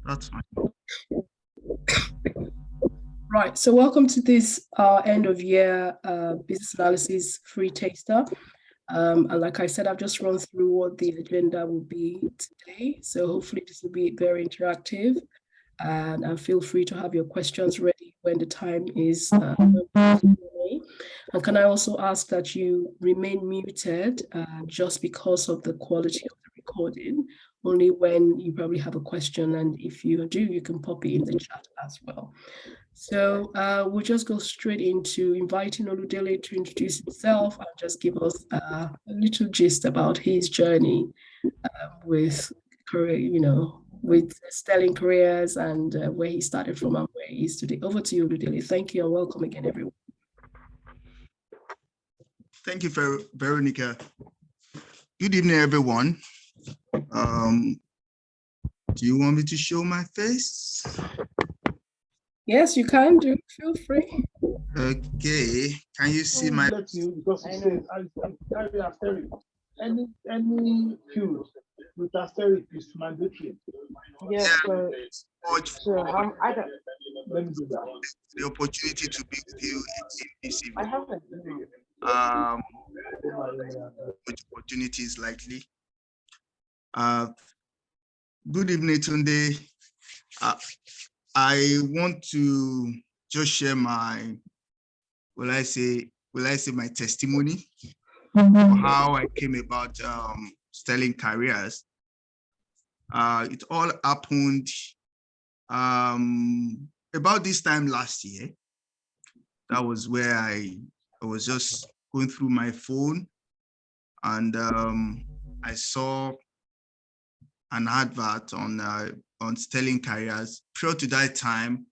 That's fine. Right, so welcome to this end of year business analysis free taster. And like I said, I've just run through what the agenda will be today. So hopefully this will be very interactive, and feel free to have your questions ready when the time is. And can I also ask that you remain muted just because of the quality of the recording, only when you probably have a question. And if you do, you can pop it in the chat as well. So we'll just go straight into inviting Oludele to introduce himself and just give us a little gist about his journey with career, with Sterling Careers and where he started from and where he is today. Over to you, Oludele. Thank you and welcome again, everyone. Thank you, Veronica. Good evening, everyone. Do you want me to show my face? Yes, you can do. Feel free. Okay. Can you see my? Because it says I asterisk. Any field with asterisk is mandatory. Yes, Yeah, so I don't. Let me do that. the opportunity to be with you in this I evening. haven't. Which opportunities likely? Good evening, Tunde. I want to just share my, will I say my testimony of how I came about Sterling Careers. It all happened about this time last year. That was where I was just going through my phone and I saw an advert on Sterling Careers. Prior to that time,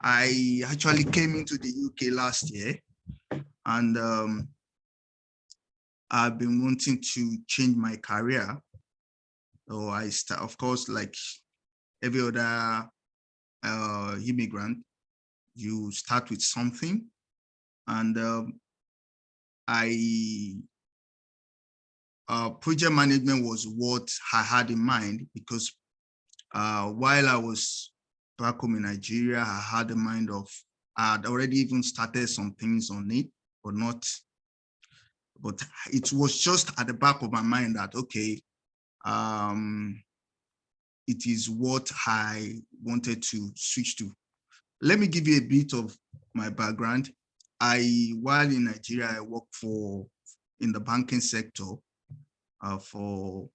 I actually came into the UK last year, and I've been wanting to change my career. So I start, of course, like every other immigrant, you start with something, and project management was what I had in mind because while I was back home in Nigeria, I had a mind of, I had already even started some things on it, but it was just at the back of my mind that, okay, it is what I wanted to switch to. Let me give you a bit of my background. While in Nigeria, I worked in the banking sector for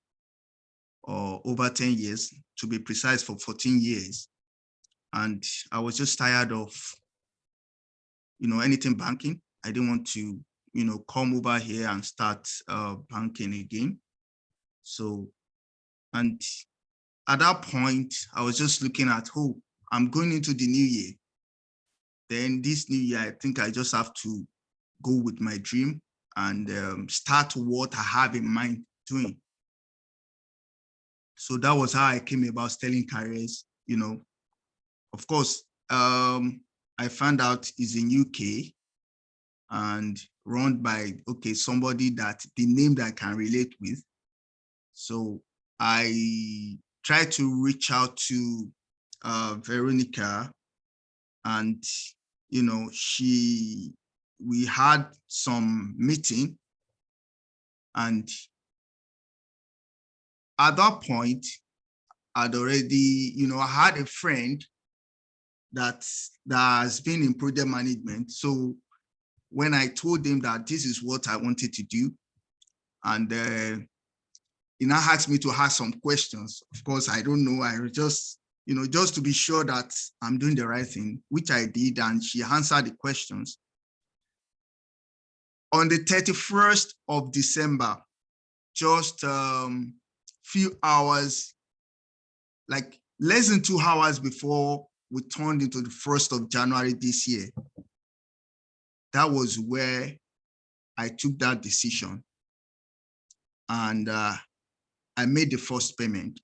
over 10 years, to be precise, for 14 years. And I was just tired of, anything banking. I didn't want to, come over here and start banking again. So, and at that point, I was just looking at, oh, I'm going into the new year. Then this new year, I think I just have to go with my dream and start what I have in mind doing. So that was how I came about Sterling Careers. Of course, I found out it's in UK and run by, somebody that the name that I can relate with. So I tried to reach out to Veronica, and, we had some meeting, and at that point, I'd already, I had a friend that has been in project management. So when I told him that this is what I wanted to do, and he now asked me to ask some questions. Of course, I don't know. I just, just to be sure that I'm doing the right thing, which I did, and she answered the questions. On the 31st of December, just few hours, like less than 2 hours before we turned into the 1st of January this year, that was where I took that decision. And I made the first payment.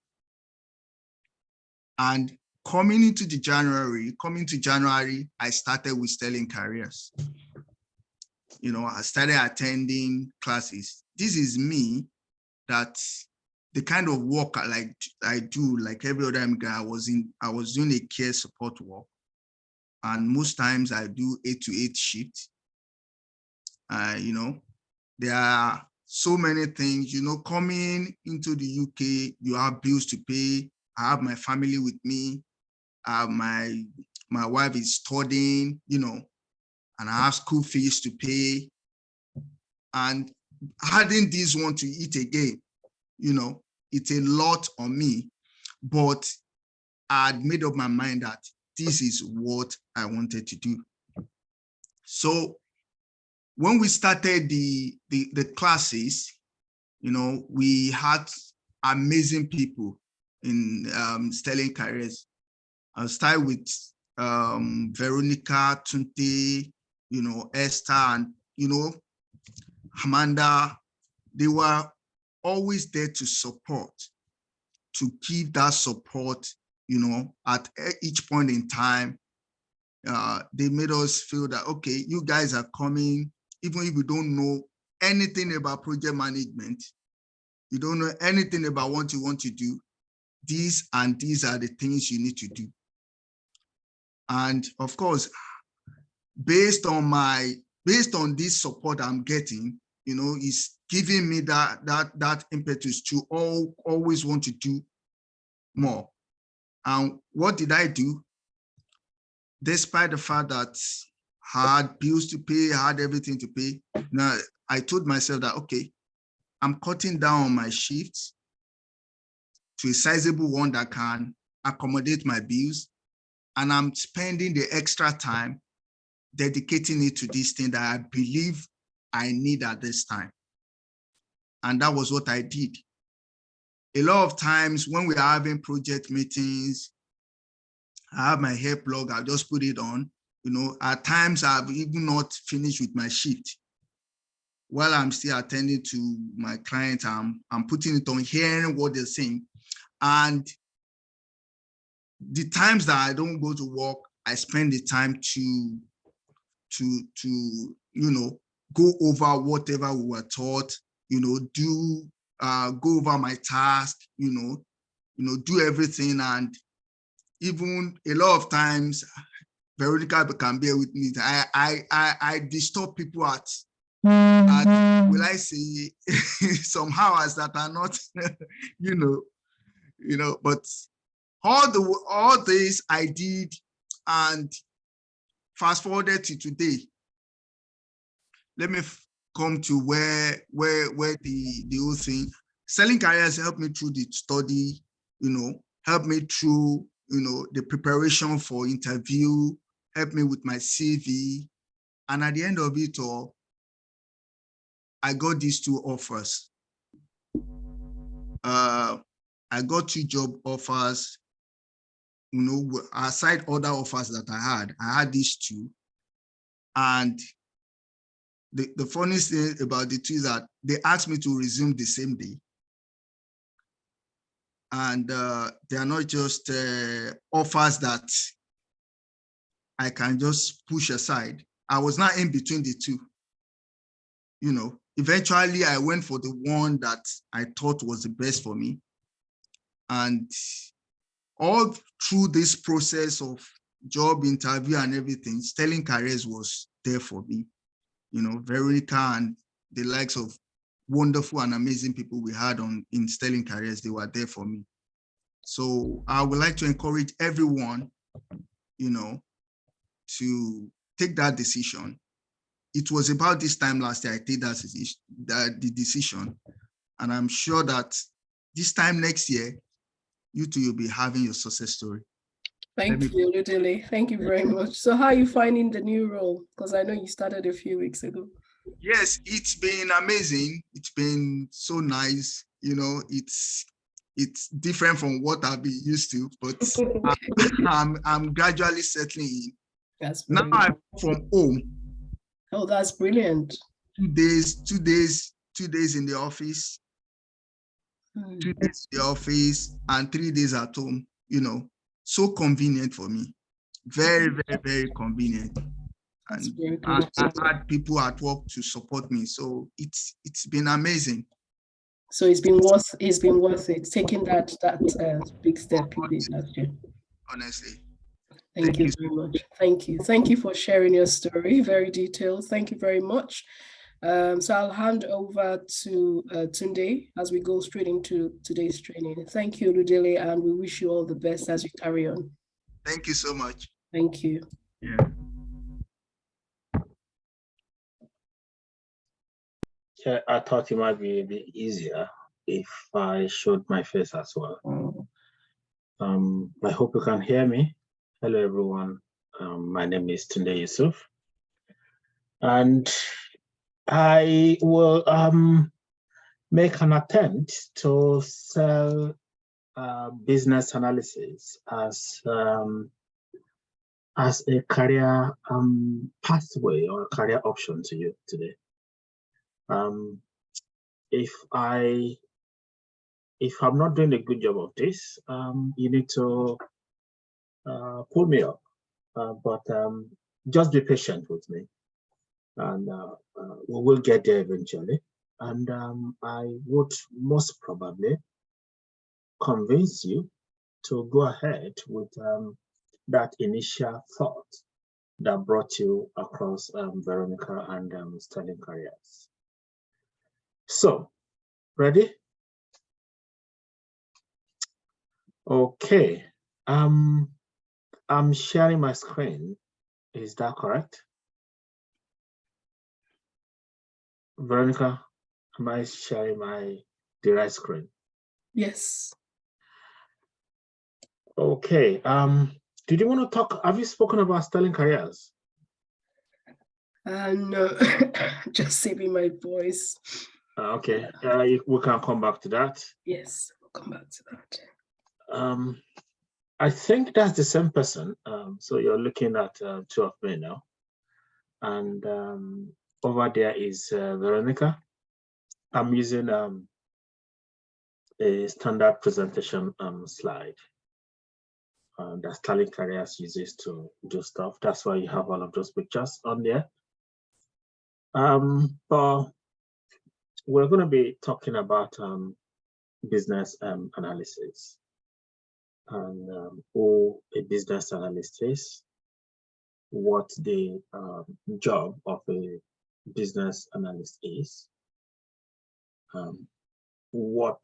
And coming to January, I started with Sterling Careers. I started attending classes. This is me that the kind of work I do, like every other immigrant, I was doing a care support work. And most times I do 8 to 8 shifts. You know, there are so many things, you know, coming into the UK, you have bills to pay. I have my family with me. My wife is studying, you know, and I have school fees to pay. And adding this one to it again, you know, it's a lot on me. But I had made up my mind that this is what I wanted to do. So when we started the classes, you know, we had amazing people in Sterling Careers. I'll start with Veronica, Tunte, you know, Esther, and, you know, Amanda. They were always there to support, to give that support, you know, at each point in time. They made us feel that, okay, you guys are coming, even if you don't know anything about project management, you don't know anything about what you want to do, these and these are the things you need to do. And of course, based on this support I'm getting, you know, it's giving me that impetus to always want to do more. And what did I do? Despite the fact that I had bills to pay, I had everything to pay, now I told myself that, okay, I'm cutting down on my shifts to a sizable one that can accommodate my bills. And I'm spending the extra time dedicating it to this thing that I believe I need at this time. And that was what I did. A lot of times when we are having project meetings, I have my hair plug, I'll just put it on. You know, at times I've even not finished with my shift. While I'm still attending to my clients, I'm putting it on, hearing what they're saying. And the times that I don't go to work, I spend the time to you know, go over whatever we were taught, you know, go over my task, you know, do everything. And even a lot of times, Veronica can bear with me, I disturb people at will I say some hours that are not, you know, but all this I did, and fast forwarded to today. Let me come to where the whole thing, Sterling Careers helped me through the study, you know, helped me through, you know, the preparation for interview, helped me with my CV. And at the end of it all, I got these 2 offers. I got 2 job offers, you know, aside other offers that I had these 2. And the funniest thing about the 2 is that they asked me to resume the same day. And they are not just offers that I can just push aside. I was not in between the 2. You know, eventually I went for the one that I thought was the best for me. And all through this process of job interview and everything, Sterling Careers was there for me. You know, Veronica and the likes of wonderful and amazing people we had in Sterling Careers, they were there for me. So I would like to encourage everyone, you know, to take that decision. It was about this time last year I did the decision. And I'm sure that this time next year, you two will be having your success story. Thank you, Ludile. Thank you very much. So how are you finding the new role? Because I know you started a few weeks ago. Yes, it's been amazing. It's been so nice. You know, it's different from what I've been used to, but I'm gradually settling in. That's now I'm from home. Oh, that's brilliant. 2 days in the office, 2 days in the office, and 3 days at home. You know, so convenient for me. Very, very, very convenient. And I had people at work to support me. So it's been amazing. So it's been worth it taking that big step you did last year. Honestly. Thank you very much. Thank you for sharing your story, very detailed. Thank you very much. So I'll hand over to Tunde as we go straight into today's training. Thank you, Ludele, and we wish you all the best as you carry on. Thank you so much. Thank you. Yeah. Yeah, I thought it might be a bit easier if I showed my face as well. I hope you can hear me. Hello, everyone. My name is Tunde Yusuf, and I will make an attempt to sell business analysis as a career pathway or a career option to you today. If I'm not doing a good job of this, you need to pull me up. But just be patient with me, and we will get there eventually. And I would most probably convince you to go ahead with that initial thought that brought you across Veronica and Sterling Careers. So, ready? Okay. I'm sharing my screen. Is that correct? Veronica, am I sharing the right screen? Yes. Okay. Did you want to talk? Have you spoken about Sterling Careers? No, just saving my voice. Okay. We can come back to that. Yes, we'll come back to that. I think that's the same person. So you're looking at two of me now. And over there is Veronica. I'm using a standard presentation slide that Sterling Careers uses to do stuff. That's why you have all of those pictures on there. But we're going to be talking about business analysis and who a business analyst is, what the job of a business analyst is, what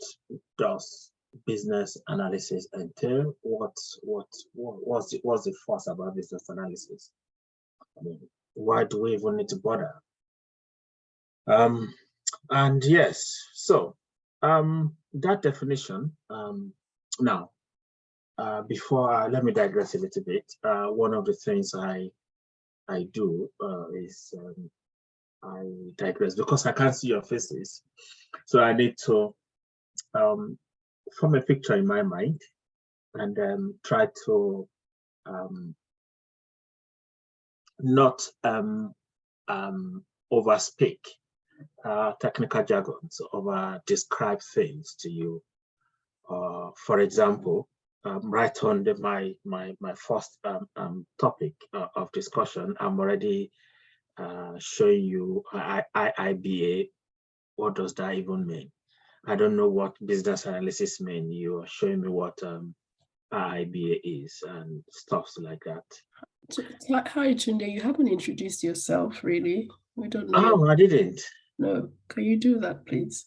does business analysis entail, what's the fuss about business analysis? I mean, why do we even need to bother? And yes, so that definition. Now, before let me digress a little bit. One of the things I do is I digress because I can't see your faces, so I need to form a picture in my mind and try to not overspeak technical jargon, so over describe things to you. For example, right on my first topic of discussion, I'm already showing you IIBA. What does that even mean? I don't know what business analysis means. You are showing me what IIBA is and stuff like that. Hi, Tunde. You haven't introduced yourself, really. We don't know. Oh, I didn't. No. Can you do that, please?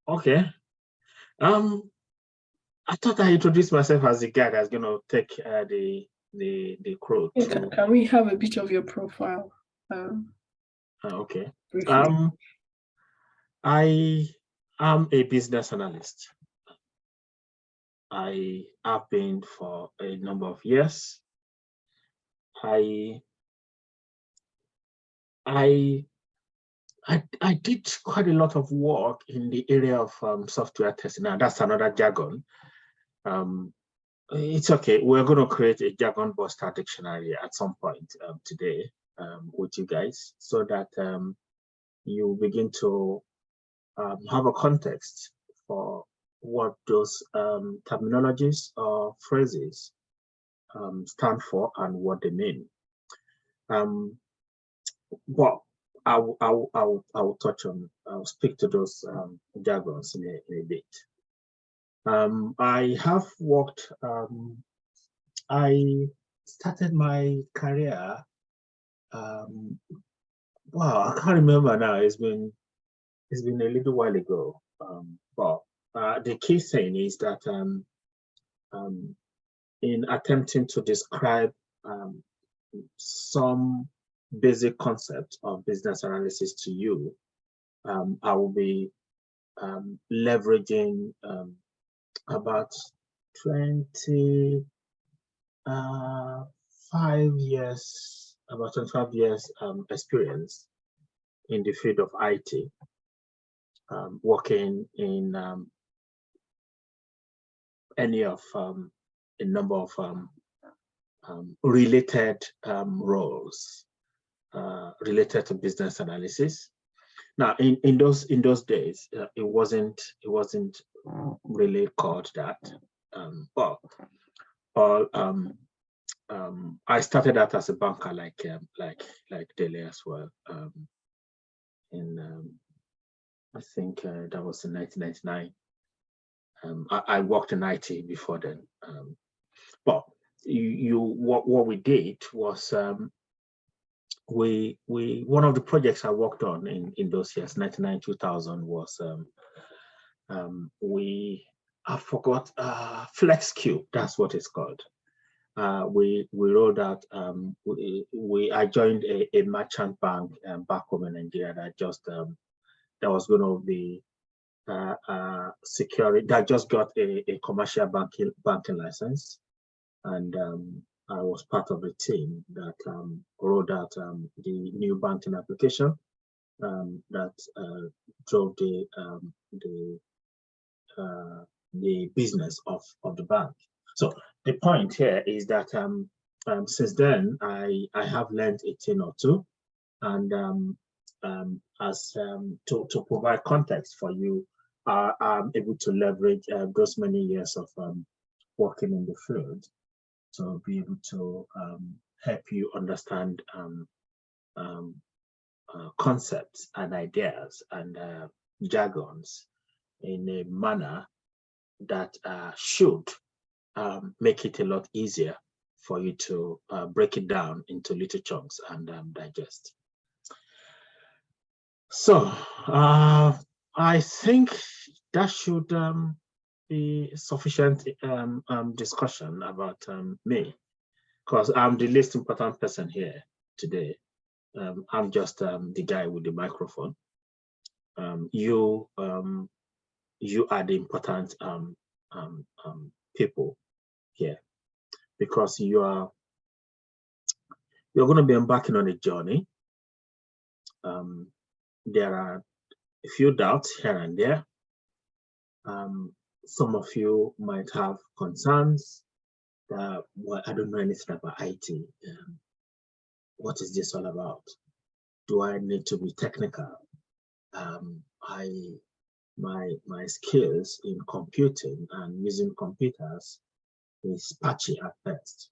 Okay. I thought I introduced myself as the guy that's going to take the crew. Yeah, can we have a bit of your profile? Okay. Briefly. I am a business analyst. I have been for a number of years. I did quite a lot of work in the area of software testing. Now that's another jargon. It's okay. We're going to create a jargon buster dictionary at some point today with you guys, so that you begin to have a context for what those terminologies or phrases stand for and what they mean. But I'll touch on. I'll speak to those jargons in a bit. I have worked. I started my career. Wow, I can't remember now. It's been a little while ago. But the key thing is that in attempting to describe some basic concept of business analysis to you, I will be leveraging about 25 years, about 25 years experience in the field of IT, working in any of a number of related roles related to business analysis. Now, in those days, it wasn't really called that. But I started out as a banker, like Dele as well. I think that was in 1999. I worked in IT before then. But what we did was one of the projects I worked on in those years, 99, 2000, was I forgot FlexCube. That's what it's called. We rolled out. I joined a merchant bank back home in Nigeria that was going to be security, that just got a commercial banking license, and I was part of the team that rolled out the new banking application that drove the business of the bank. So the point here is that since then I have learned a thing or two, and as to provide context for you, I'm able to leverage those many years of working in the field to be able to help you understand concepts and ideas and jargons in a manner that should make it a lot easier for you to break it down into little chunks and digest. So I think that should be sufficient discussion about me, because I'm the least important person here today. I'm just the guy with the microphone. You are the important people here, because you're going to be embarking on a journey. There are a few doubts here and there. Some of you might have concerns that, well, I don't know anything about IT. What is this all about? Do I need to be technical? My skills in computing and using computers is patchy at best.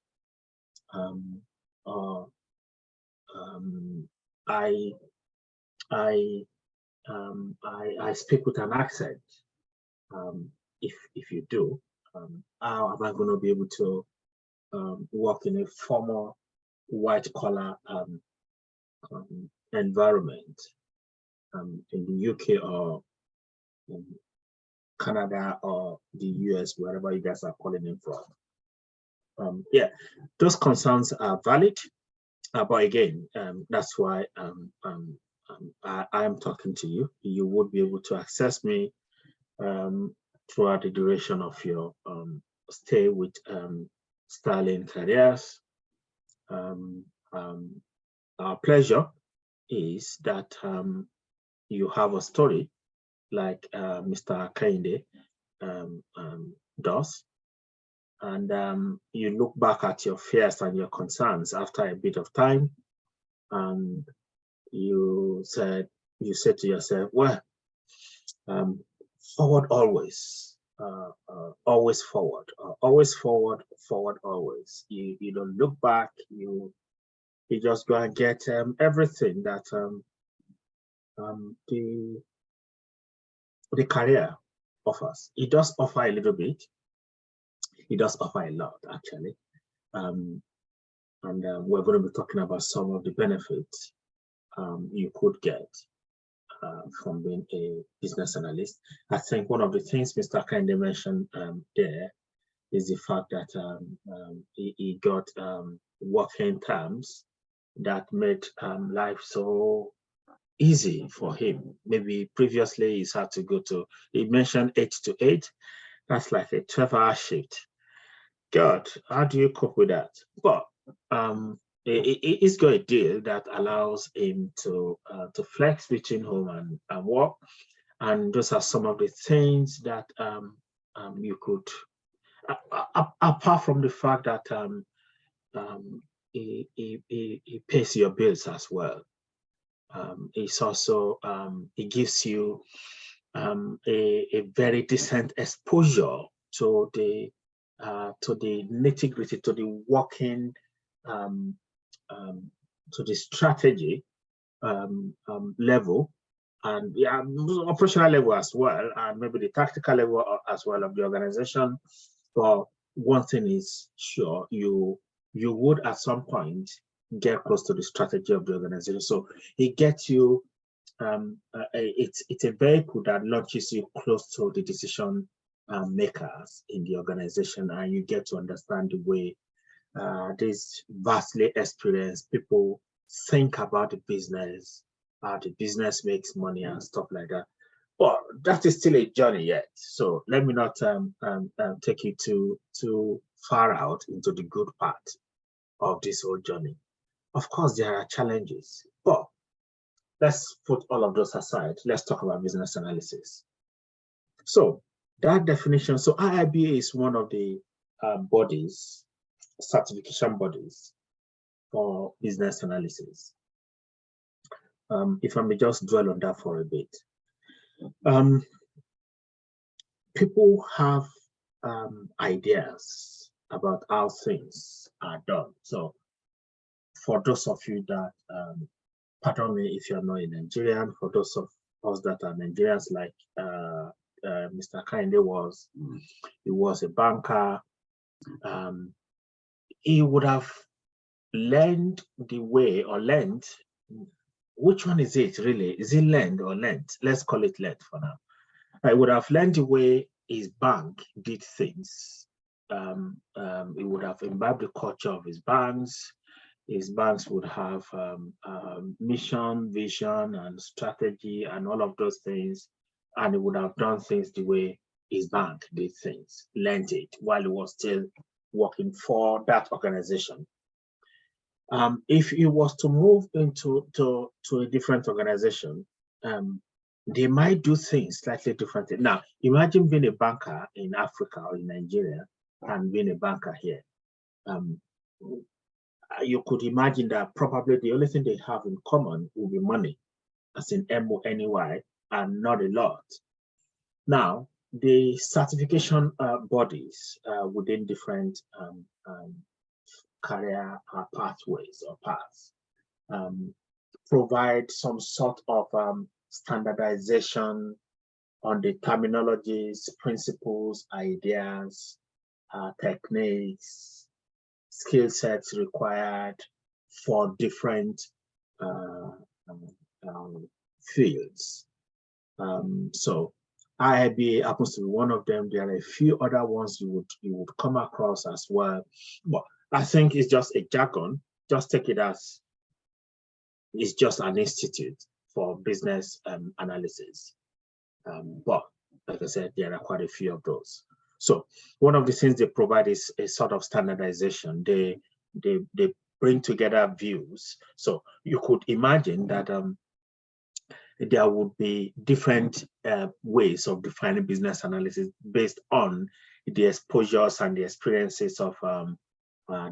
I speak with an accent. If you do, how am I going to be able to work in a formal white collar environment in the UK or in Canada or the US, wherever you guys are calling in from? Yeah, those concerns are valid, but again, that's why I am talking to you. You would be able to access me throughout the duration of your stay with Sterling Careers. Our pleasure is that you have a story like Mr. Kainde does, and you look back at your fears and your concerns after a bit of time, and you said to yourself, well, forward always, always forward, always forward, always. You don't look back. You just go and get everything that the career offers. It does offer a little bit. It does offer a lot, actually. And we're going to be talking about some of the benefits you could get from being a business analyst. I think one of the things Mr. Kende mentioned there is the fact that he got working terms that made life so easy for him. Maybe previously he's had to go to, he mentioned 8 to 8. That's like a 12-hour shift. God, how do you cope with that? But it's got a deal that allows him to flex between home and work, and those are some of the things that you could, apart from the fact that he pays your bills as well. It's also it gives you a very decent exposure to the nitty-gritty, to the working, to the strategy level, and operational level as well, and maybe the tactical level as well of the organization. But one thing is sure, you would at some point get close to the strategy of the organization. So it gets you, it's a vehicle that launches you close to the decision makers in the organization, and you get to understand the way these vastly experienced people think about the business, how the business makes money and stuff like that. But that is still a journey yet. So let me not take you too far out into the good part of this whole journey. Of course, there are challenges, but let's put all of those aside. Let's talk about business analysis. So that definition, so IIBA is one of the bodies, certification bodies for business analysis. If I may just dwell on that for a bit. People have ideas about how things are done. So for those of you that, pardon me if you're not a Nigerian, for those of us that are Nigerians, like Mr. Kinde was, he was a banker. He would have learned the way, or learned, which one is it really? Is it learned or learned? Let's call it learned for now. I would have learned the way his bank did things. He would have imbibed the culture of his banks. His banks would have mission, vision, and strategy, and all of those things. And he would have done things the way his bank did things, learned it while he was still working for that organization. If he was to move into a different organization, they might do things slightly differently. Now, imagine being a banker in Africa or in Nigeria and being a banker here. You could imagine that probably the only thing they have in common will be money, as in M-O-N-E-Y, and not a lot. Now, the certification bodies within different career pathways or paths provide some sort of standardization on the terminologies, principles, ideas, techniques, skill sets required for different fields. So IIBA happens to be one of them. There are a few other ones you would come across as well, but I think it's just a jargon. Just take it as it's just an institute for business analysis. But like I said, there are quite a few of those. So one of the things they provide is a sort of standardization. They bring together views. So you could imagine that there would be different ways of defining business analysis based on the exposures and the experiences of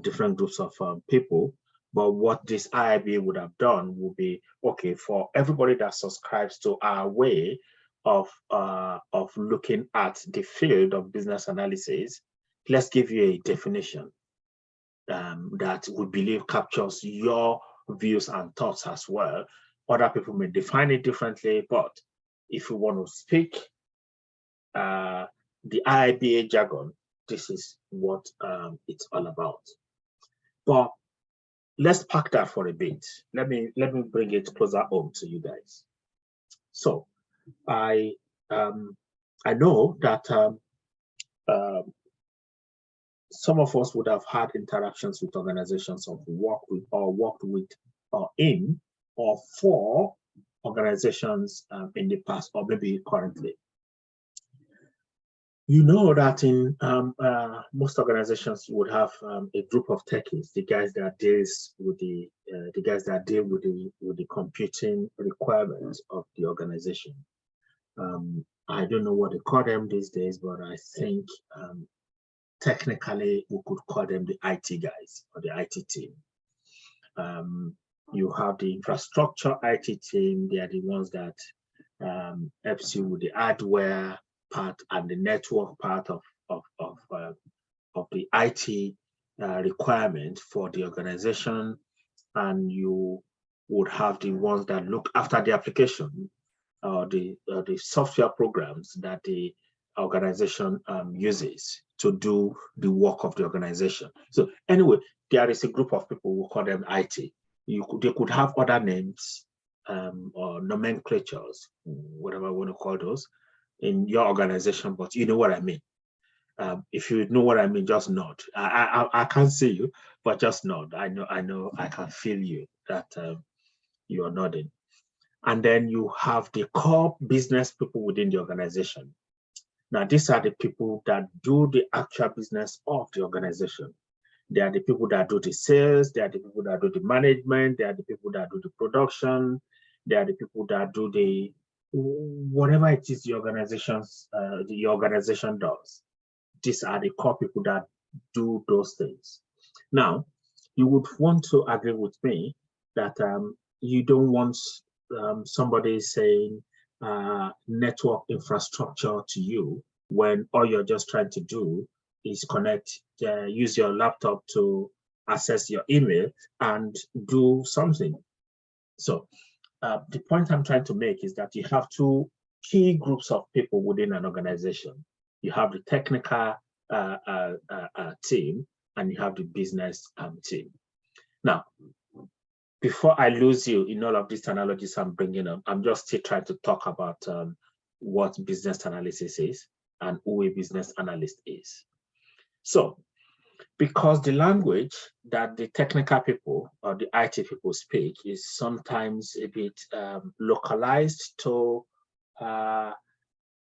different groups of people. But what this IIBA would have done would be, okay, for everybody that subscribes to our way of looking at the field of business analysis, let's give you a definition that we believe captures your views and thoughts as well, Other people may define it differently, but if you want to speak the IIBA jargon, this is what it's all about. But let's park that for a bit. Let me bring it closer home to you guys. So I know that some of us would have had interactions with organizations of worked with or in or for organizations in the past or maybe currently. You know that in most organizations would have a group of techies, the guys that deals with the guys that deal with the computing requirements of the organization. I don't know what they call them these days, but I think technically we could call them the IT guys or the IT team. You have the infrastructure IT team. They are the ones that helps you with the hardware part and the network part of the IT requirement for the organization. And you would have the ones that look after the application or the software programs that the organization uses to do the work of the organization. So anyway, there is a group of people who call them IT. They could have other names or nomenclatures, whatever you want to call those, in your organization, but you know what I mean. If you know what I mean, just nod. I can't see you, but just nod. I know, I can feel you that you are nodding. And then you have the core business people within the organization. Now, these are the people that do the actual business of the organization. They are the people that do the sales. They are the people that do the management. They are the people that do the production. They are the people that do the whatever it is the organization does. These are the core people that do those things. Now, you would want to agree with me that you don't want somebody saying network infrastructure to you when all you're just trying to do is connect, use your laptop to access your email and do something. So the point I'm trying to make is that you have two key groups of people within an organization. You have the technical team and you have the business team. Now, before I lose you in all of these analogies I'm bringing up, I'm just still trying to talk about what business analysis is and who a business analyst is. So, because the language that the technical people or the IT people speak is sometimes a bit localized to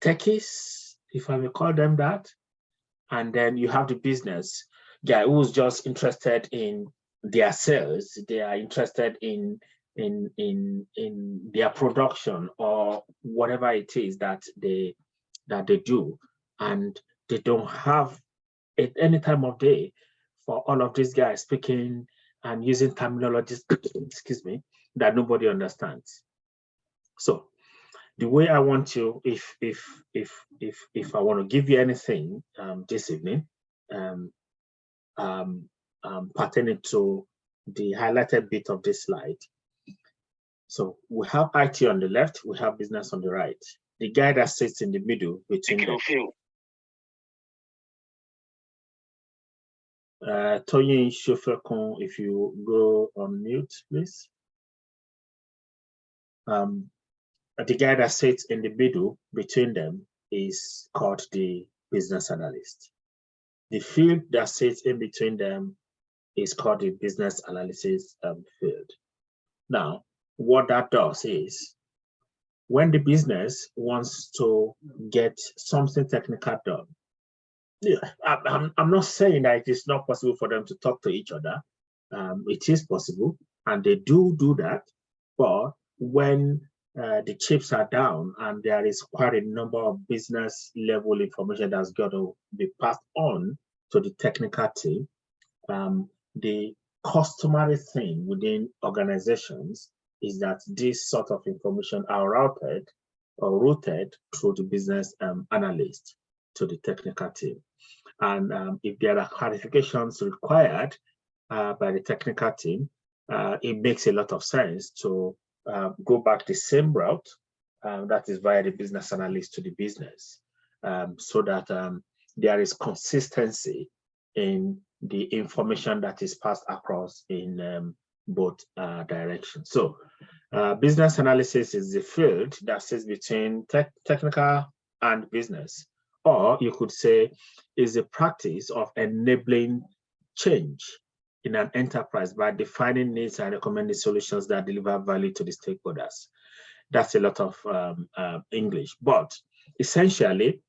techies, if I may call them that. And then you have the business guy who's just interested in their sales. They are interested in their production or whatever it is that they do, and they don't have at any time of day for all of these guys speaking and using terminologies, excuse me, that nobody understands. So the way I want you, if I want to give you anything this evening, pertaining to the highlighted bit of this slide. So we have IT on the left, we have business on the right. The guy that sits in the middle between them. Tony Shofekon, if you go on mute, please. The guy that sits in the middle between them is called the business analyst. The field that sits in between them is called the business analysis field. Now, what that does is, when the business wants to get something technical done, I'm not saying that it is not possible for them to talk to each other. It is possible, and they do that. But when the chips are down and there is quite a number of business level information that's got to be passed on to the technical team, the customary thing within organizations is that this sort of information are routed through the business analyst to the technical team. And if there are clarifications required by the technical team, it makes a lot of sense to go back the same route, that is via the business analyst to the business, so that there is consistency in the information that is passed across in both directions. So business analysis is the field that sits between technical and business, or you could say is the practice of enabling change in an enterprise by defining needs and recommending solutions that deliver value to the stakeholders. That's a lot of English, but essentially,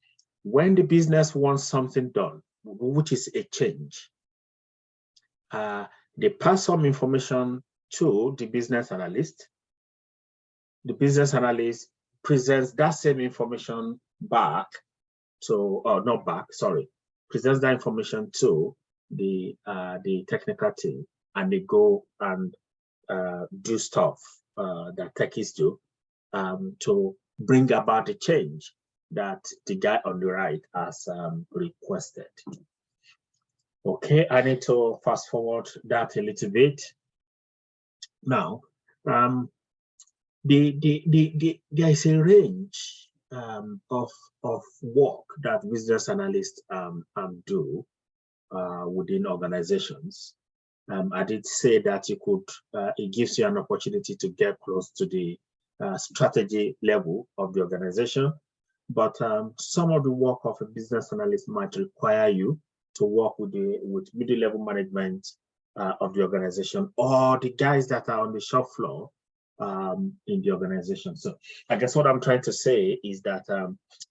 when the business wants something done, which is a change, they pass some information to the business analyst. The business analyst presents that same information back to, or not back, sorry, presents that information to the technical team, and they go and do stuff that techies do to bring about the change that the guy on the right has requested. Okay, I need to fast forward that a little bit. Now, there is a range of work that business analysts do within organizations. I did say that you could, it gives you an opportunity to get close to the strategy level of the organization, but some of the work of a business analyst might require you to work with middle-level management of the organization, or the guys that are on the shop floor in the organization. So I guess what I'm trying to say is that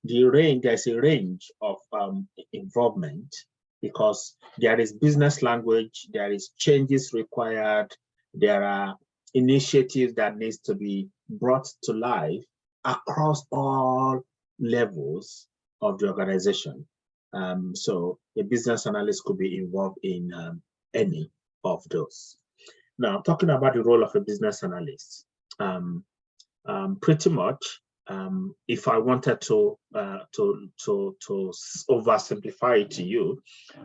there's a range of involvement, because there is business language, there is changes required, there are initiatives that needs to be brought to life across all levels of the organization. So a business analyst could be involved in any of those. Now, talking about the role of a business analyst, pretty much, if I wanted to oversimplify it to you,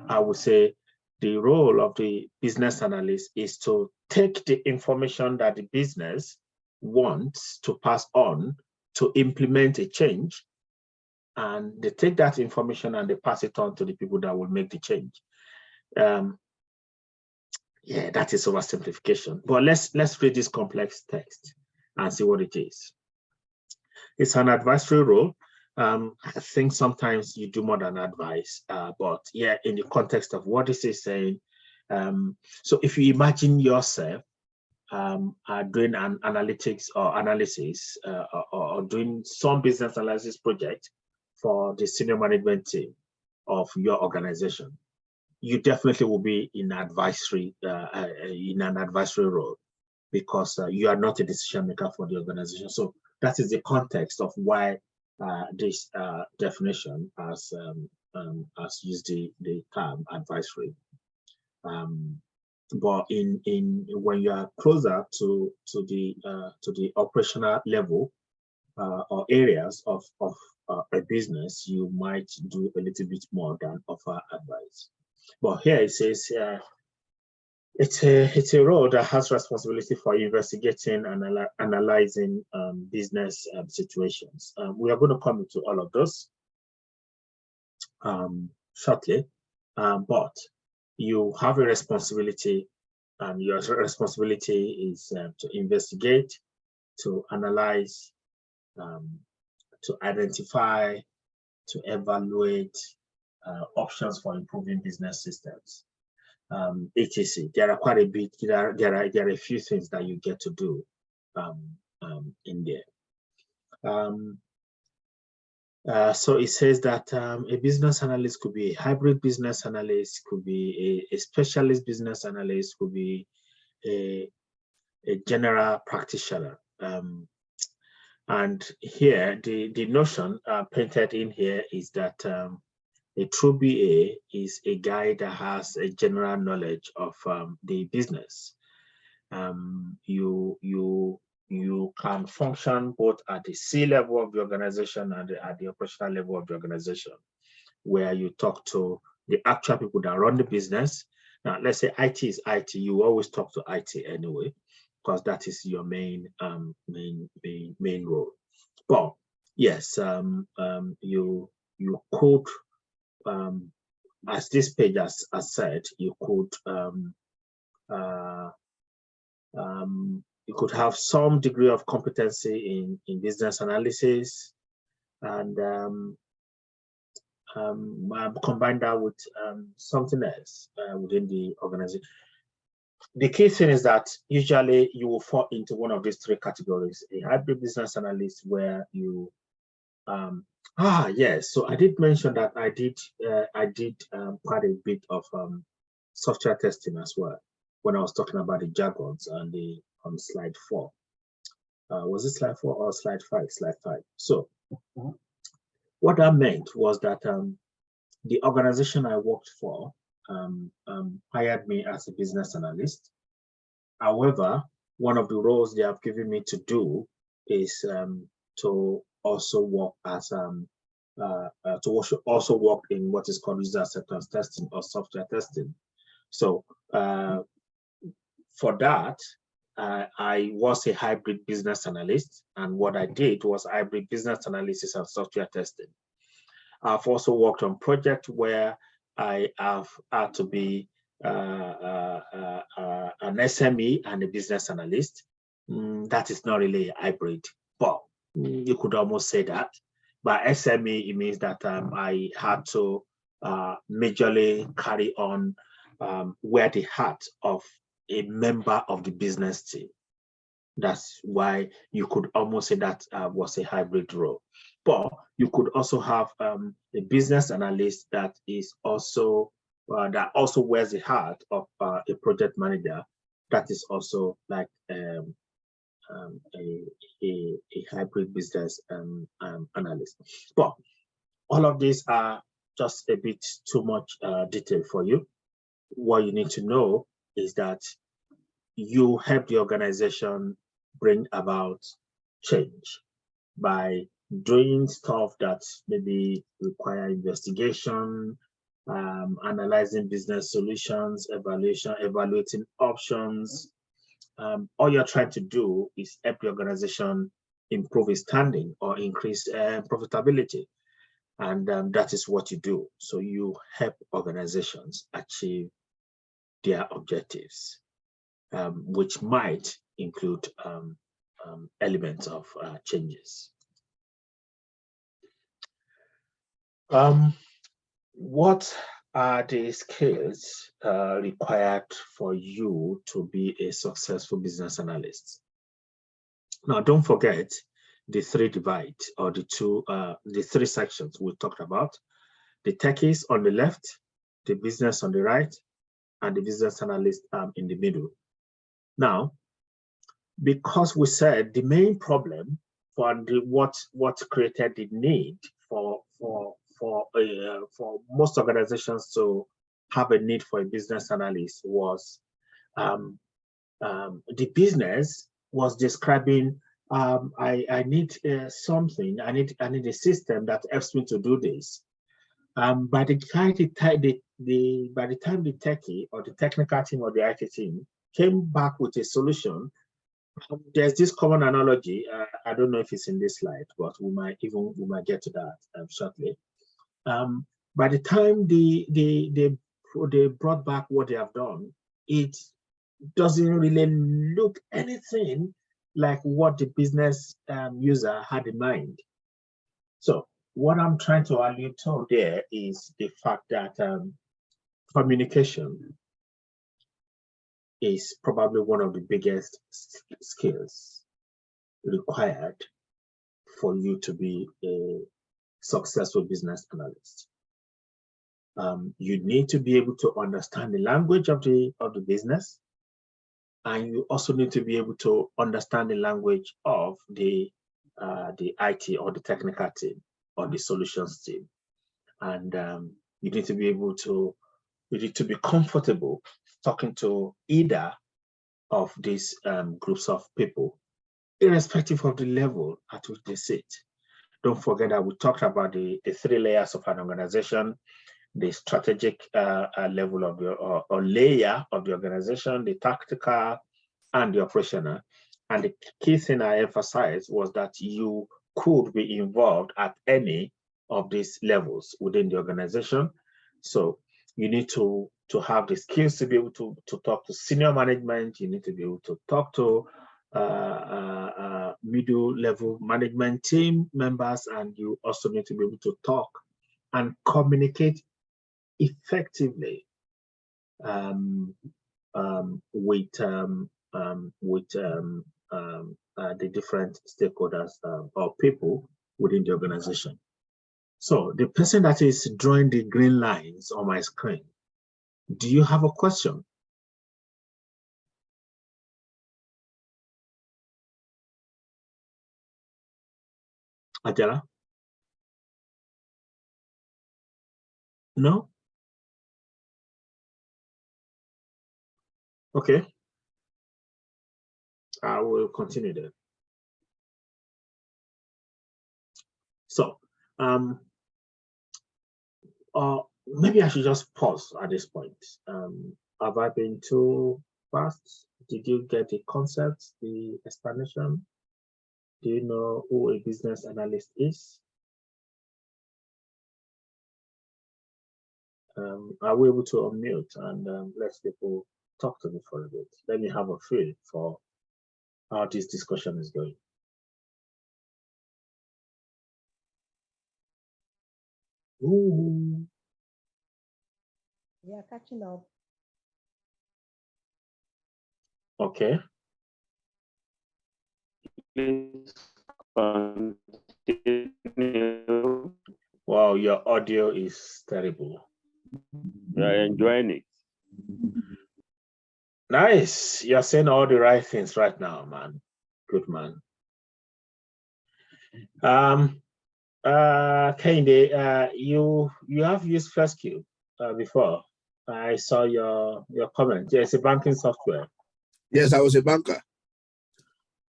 I would say the role of the business analyst is to take the information that the business wants to pass on to implement a change, and they take that information and they pass it on to the people that will make the change. Yeah, that is oversimplification. But let's read this complex text and see what it is. It's an advisory role. I think sometimes you do more than advise, but yeah, in the context of what this is saying. So if you imagine yourself doing an analytics or analysis or doing some business analysis project for the senior management team of your organization, you definitely will be in advisory in an advisory role, because you are not a decision maker for the organization. So that is the context of why this definition has used the term advisory. But when you are closer to the operational level or areas of a business, you might do a little bit more than offer advice. But here it says it's a role that has responsibility for investigating and analyzing business situations. We are going to come into all of those shortly, but you have a responsibility, and your responsibility is to investigate, to analyze, to identify, to evaluate options for improving business systems, etc. There are quite a bit. There are a few things that you get to do in there. So it says that a business analyst could be a hybrid business analyst, could be a specialist business analyst, could be a general practitioner. And here, the notion painted in here is that a true BA is a guy that has a general knowledge of the business. You can function both at the C level of the organization and at the operational level of the organization, where you talk to the actual people that run the business. Now, let's say IT is IT, you always talk to IT anyway. because that is your main main role. But yes, you could, as this page has said, you could you could have some degree of competency in business analysis, and combine that with something else within the organization. The key thing is that usually you will fall into one of these three categories: a hybrid business analyst, where you yes. So I did mention that I did quite a bit of software testing as well when I was talking about the jargons and the on slide 4. Was it slide 4 or slide 5? Slide 5. So what that meant was that the organization I worked for hired me as a business analyst. However, one of the roles they have given me to do is to also work as to also work in what is called user acceptance testing or software testing. So for that, I was a hybrid business analyst, and what I did was hybrid business analysis and software testing. I've also worked on projects where I have had to be an SME and a business analyst. That is not really a hybrid, but you could almost say that. By SME, it means that I had to majorly carry on wear the hat of a member of the business team. That's why you could almost say that was a hybrid role. But you could also have a business analyst that is also that also wears the hat of a project manager. That is also like a hybrid business analyst. But all of these are just a bit too much detail for you. What you need to know is that you help the organization bring about change by doing stuff that maybe require investigation, analyzing business solutions, evaluating options. All you're trying to do is help the organization improve its standing or increase profitability. And that is what you do. So you help organizations achieve their objectives, which might include elements of changes. What are the skills required for you to be a successful business analyst? Now, don't forget the three divides or the three sections we talked about: the techies on the left, the business on the right, and the business analyst in the middle. Now, because we said the main problem for what created the need for most organizations to have a need for a business analyst was the business was describing I need something, I need a system that helps me to do this. By the time the techie or the technical team or the IT team came back with a solution, there's this common analogy. I don't know if it's in this slide, but we might get to that shortly. By the time they brought back what they have done, it doesn't really look anything like what the business user had in mind. So what I'm trying to allude to there is the fact that communication is probably one of the biggest skills required for you to be a successful business analyst. You need to be able to understand the language of the business, and you also need to be able to understand the language of the IT or the technical team or the solutions team. And you need to be able to, you need to be comfortable talking to either of these groups of people, irrespective of the level at which they sit. Don't forget that we talked about the three layers of an organization: the strategic level of the or layer of the organization, the tactical, and the operational. And the key thing I emphasized was that you could be involved at any of these levels within the organization. So you need to have the skills to be able to talk to senior management. You need to be able to talk to middle level management team members, and you also need to be able to talk and communicate effectively with the different stakeholders or people within the organization. So the person that is drawing the green lines on my screen, do you have a question? Ajala? No? Okay. I will continue then. So, maybe I should just pause at this point. Have I been too fast? Did you get the concept, the explanation? Do you know who a business analyst is? Are we able to unmute and let people talk to me for a bit? Let me have a feel for how this discussion is going. Ooh. Yeah, catching up. Okay. Please continue. Wow, your audio is terrible. We are enjoying it. Nice. You're saying all the right things right now, man. Good man. Kehinde, you have used FlexCube before. I saw your comment. Yes, a banking software. Yes, I was a banker.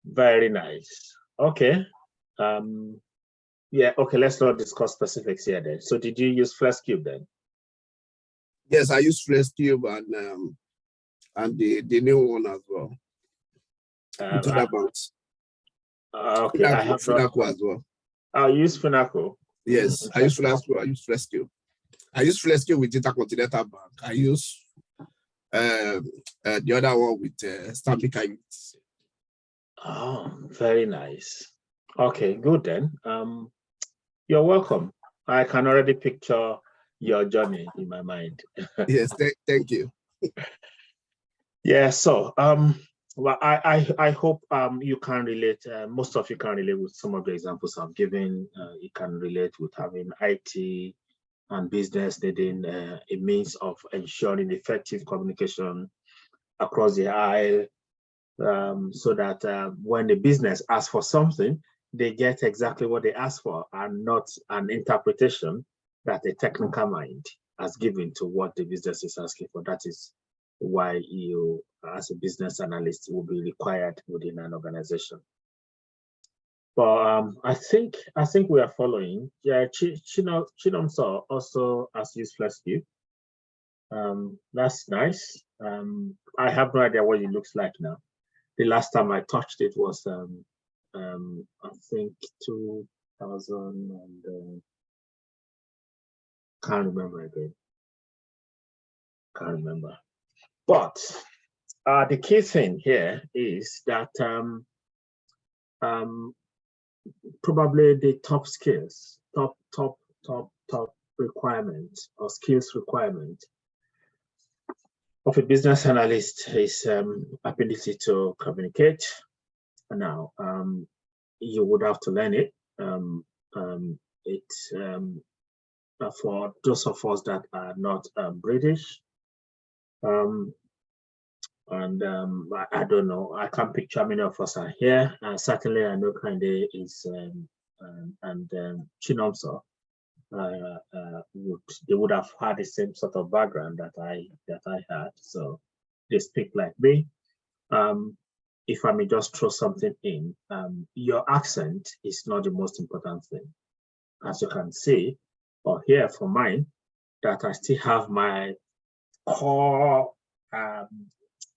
Very nice. Okay. Yeah, okay, let's not discuss specifics here then. So did you use FlexCube then? Yes, I used FlexCube and the new one as well. With other banks. Okay, I have Finaco as well. I use Finaco. Yes, I use FlexCube. I use FlexCube. I use FlexCube with Intercontinental Bank. I use the other one with Stanbic IBTC. Oh, very nice. Okay, good then. You're welcome. I can already picture your journey in my mind. Yes, thank you. Yeah, so well, I hope you can relate. Most of you can relate with some of the examples I've given. You can relate with having IT and business needing a means of ensuring effective communication across the aisle, so that when the business asks for something, they get exactly what they ask for and not an interpretation that a technical mind has given to what the business is asking for. That is why you, as a business analyst, will be required within an organization. But I think we are following. Yeah, Chinomso also has used FlexCube. That's nice. I have no idea what it looks like now. The last time I touched it was I think 2000 and can't remember again. Can't remember. But the key thing here is that probably the top skills, top requirement or skills requirement of a business analyst is ability to communicate. Now, you would have to learn it. For those of us that are not British, and I don't know, I can't picture how many of us are here. Certainly, I know Kehinde is, and Chinomso, they would have had the same sort of background that I had, so they speak like me. If I may just throw something in, your accent is not the most important thing. As you can see, or hear from mine, that I still have my core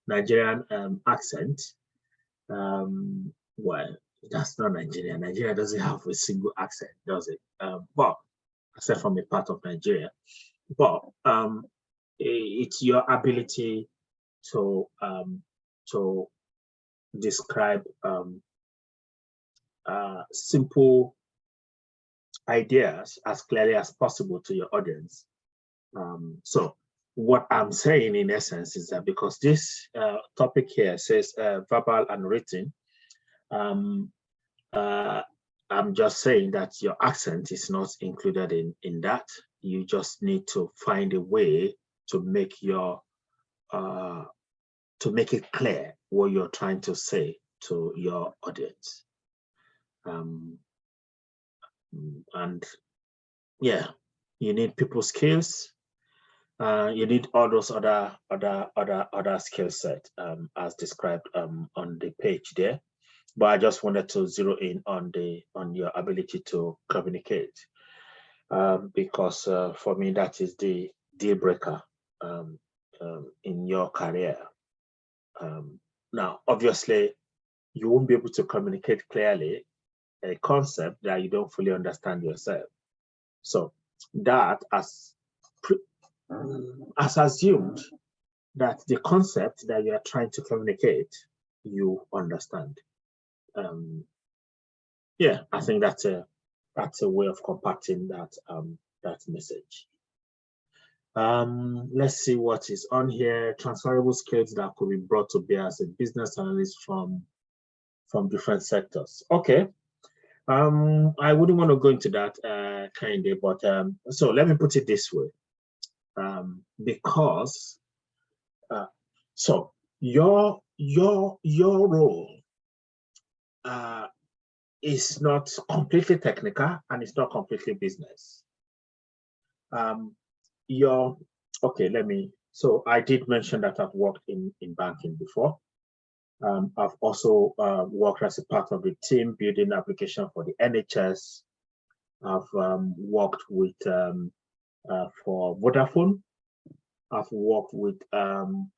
Nigerian accent. Well, that's not Nigeria. Nigeria doesn't have a single accent, does it? But except from a part of Nigeria. But it's your ability to describe simple ideas as clearly as possible to your audience. So what I'm saying in essence is that because this topic here says verbal and written, I'm just saying that your accent is not included in that. You just need to find a way to make your to make it clear what you're trying to say to your audience. And yeah, you need people skills. You need all those other skill set as described on the page there. But I just wanted to zero in on your ability to communicate, because for me that is the deal breaker in your career. Now, obviously, you won't be able to communicate clearly a concept that you don't fully understand yourself. So that as assumed that the concept that you are trying to communicate, you understand. Yeah, I think that's a way of compacting that that message. Let's see what is on here. Transferable skills that could be brought to bear as a business analyst from different sectors. Okay. I wouldn't want to go into that kind of, but so let me put it this way. Because so your role is not completely technical and it's not completely business. So I did mention that I've worked in banking before. I've also worked as a part of the team building application for the NHS. I've worked with for Vodafone. I've worked with an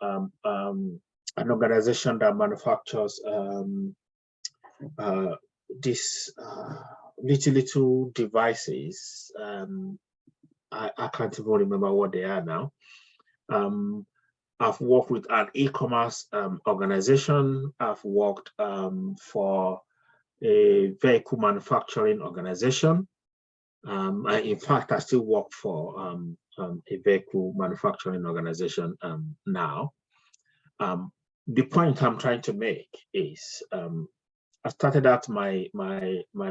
organization that manufactures these little devices. I can't even remember what they are now. I've worked with an e-commerce organization. I've worked for a vehicle manufacturing organization. In fact, I still work for a vehicle manufacturing organization now. The point I'm trying to make is I started out my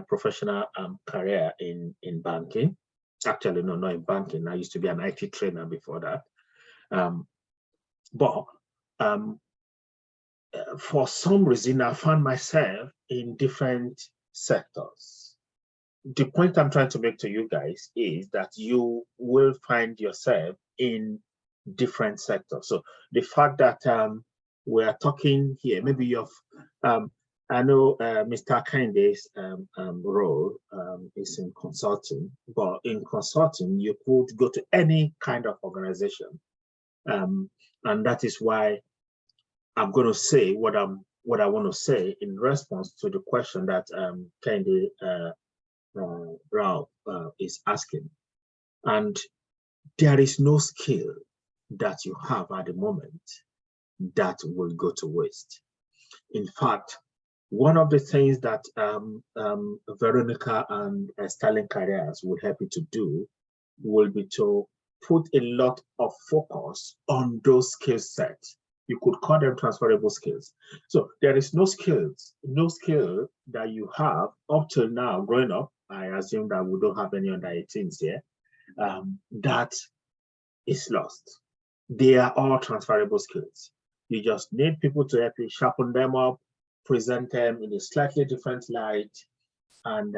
professional career in banking. Actually, no, not in banking. I used to be an IT trainer before that. But for some reason, I found myself in different sectors. The point I'm trying to make to you guys is that you will find yourself in different sectors. So the fact that we are talking here, maybe you've, I know Mr. Kande's role is in consulting, but in consulting, you could go to any kind of organization. And that is why I'm going to say what I want to say in response to the question that Kende Rao is asking. And there is no skill that you have at the moment that will go to waste. In fact, one of the things that Veronica and Sterling Careers will help you to do will be to put a lot of focus on those skill sets. You could call them transferable skills. So there is no skill that you have up till now growing up. I assume that we don't have any under 18s here. That is lost. They are all transferable skills. You just need people to help you sharpen them up, present them in a slightly different light, and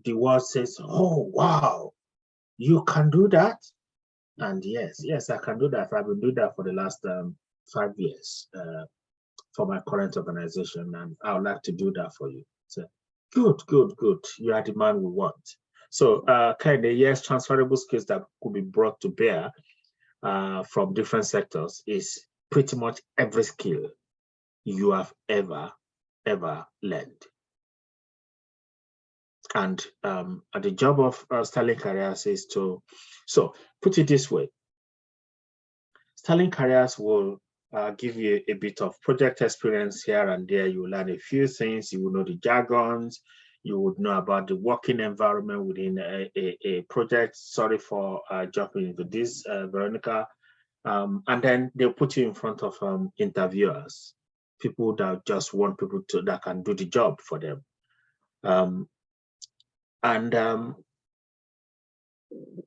the world says, "Oh, wow, you can do that." And yes, I can do that. I've been doing that for the last 5 years for my current organization, and I would like to do that for you. So, good. You are the man we want. So, yes, transferable skills that could be brought to bear from different sectors is pretty much every skill you have ever learned. And the job of Sterling Careers is to, so put it this way, Sterling Careers will give you a bit of project experience here and there. You will learn a few things, you will know the jargons, you would know about the working environment within a project. Sorry for jumping into this, Veronica. And then they'll put you in front of interviewers, people that just want people that can do the job for them.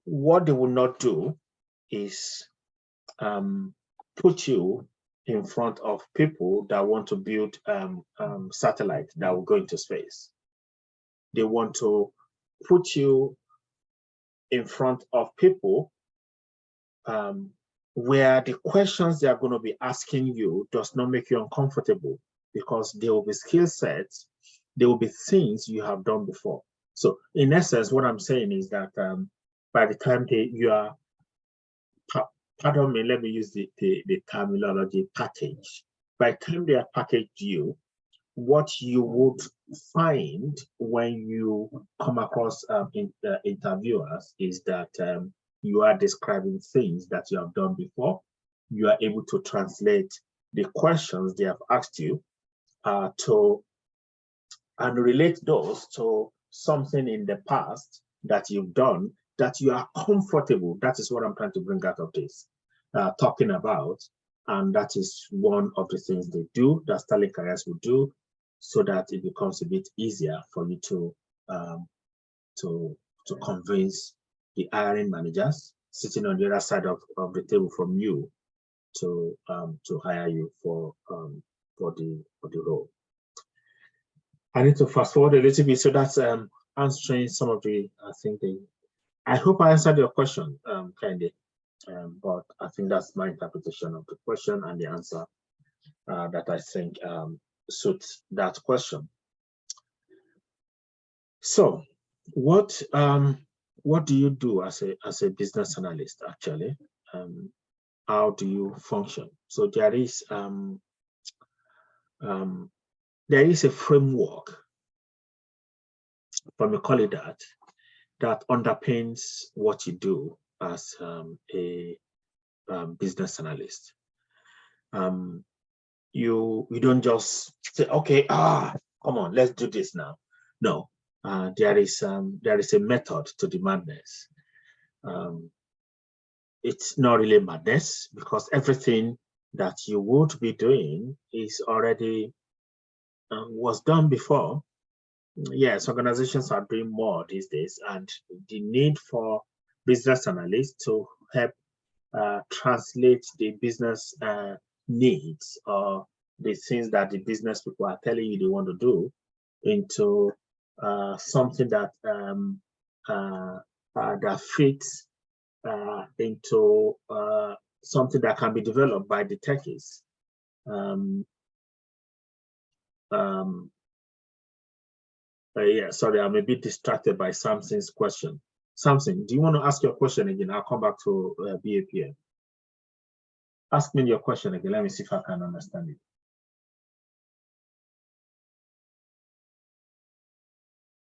What they will not do is put you in front of people that want to build satellites that will go into space. They want to put you in front of people where the questions they are going to be asking you does not make you uncomfortable, because there will be skill sets, there will be things you have done before. So in essence, what I'm saying is that by the time you are, pardon me, let me use the terminology package. By the time they are packaged you, what you would find when you come across interviewers is that you are describing things that you have done before. You are able to translate the questions they have asked you and relate those to something in the past that you've done that you are comfortable. That is what I'm trying to bring out of this, talking about. And that is one of the things they do, that Sterling Careers will do, so that it becomes a bit easier for you to convince the hiring managers sitting on the other side of the table from you to hire you for the role. I need to fast forward a little bit, so that's answering some of the, I hope I answered your question, Candy, but I think that's my interpretation of the question and the answer that I think suits that question. So what do you do as a business analyst, actually? How do you function? So there is a framework, let me call it that underpins what you do as a business analyst. You don't just say, okay, come on, let's do this now. No, there is a method to the madness. It's not really madness, because everything that you would be doing is already was done before. Yes, organizations are doing more these days, and the need for business analysts to help translate the business needs or the things that the business people are telling you they want to do into something that that fits into something that can be developed by the techies. Yeah, sorry, I'm a bit distracted by Samson's question. Samson, do you want to ask your question again? I'll come back to BAPM. Ask me your question again. Let me see if I can understand it.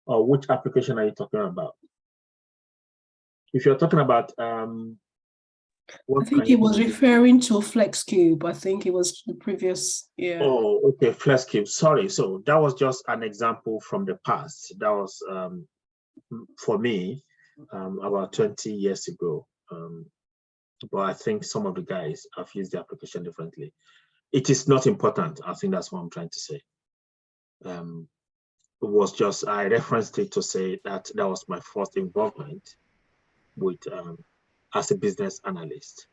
Or which application are you talking about? If you're talking about I think he was referring to FlexCube. I think it was the previous, yeah. Oh, okay, FlexCube. Sorry. So that was just an example from the past. That was for me about 20 years ago. But I think some of the guys have used the application differently. It is not important. I think that's what I'm trying to say. It was just, I referenced it to say that that was my first involvement with as a business analyst,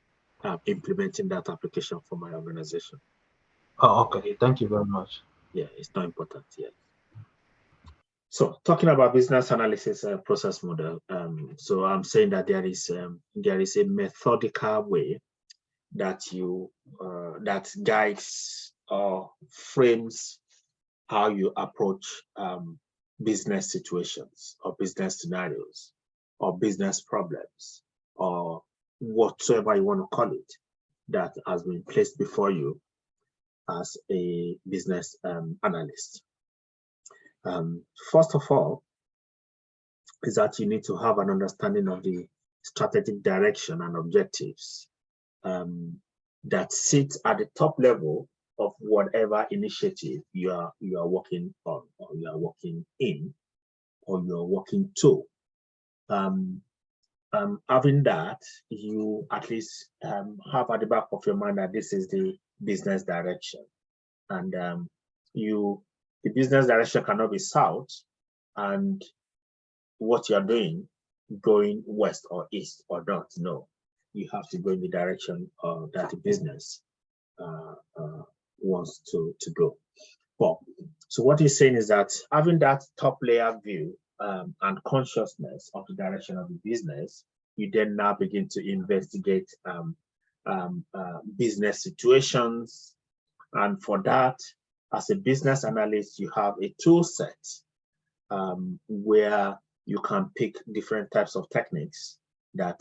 implementing that application for my organization. Oh, okay. Thank you very much. Yeah, it's not important yet. So talking about business analysis process model, so I'm saying that there is a methodical way that you that guides or frames how you approach business situations or business scenarios or business problems or whatsoever you want to call it. that has been placed before you as a business analyst. First of all, is that you need to have an understanding of the strategic direction and objectives that sit at the top level of whatever initiative you are working on, or you are working in, or you are working to. Having that, you at least have at the back of your mind that this is the business direction, and the business direction cannot be south and what you're doing going west or east or north. No, you have to go in the direction that the business wants to go. Well, so what he's saying is that having that top layer view and consciousness of the direction of the business, you then now begin to investigate business situations. And for that, as a business analyst, you have a tool set where you can pick different types of techniques that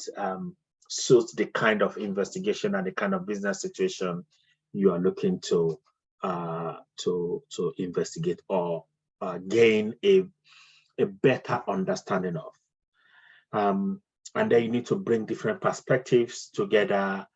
suit the kind of investigation and the kind of business situation you are looking to investigate or gain a better understanding of. And then you need to bring different perspectives together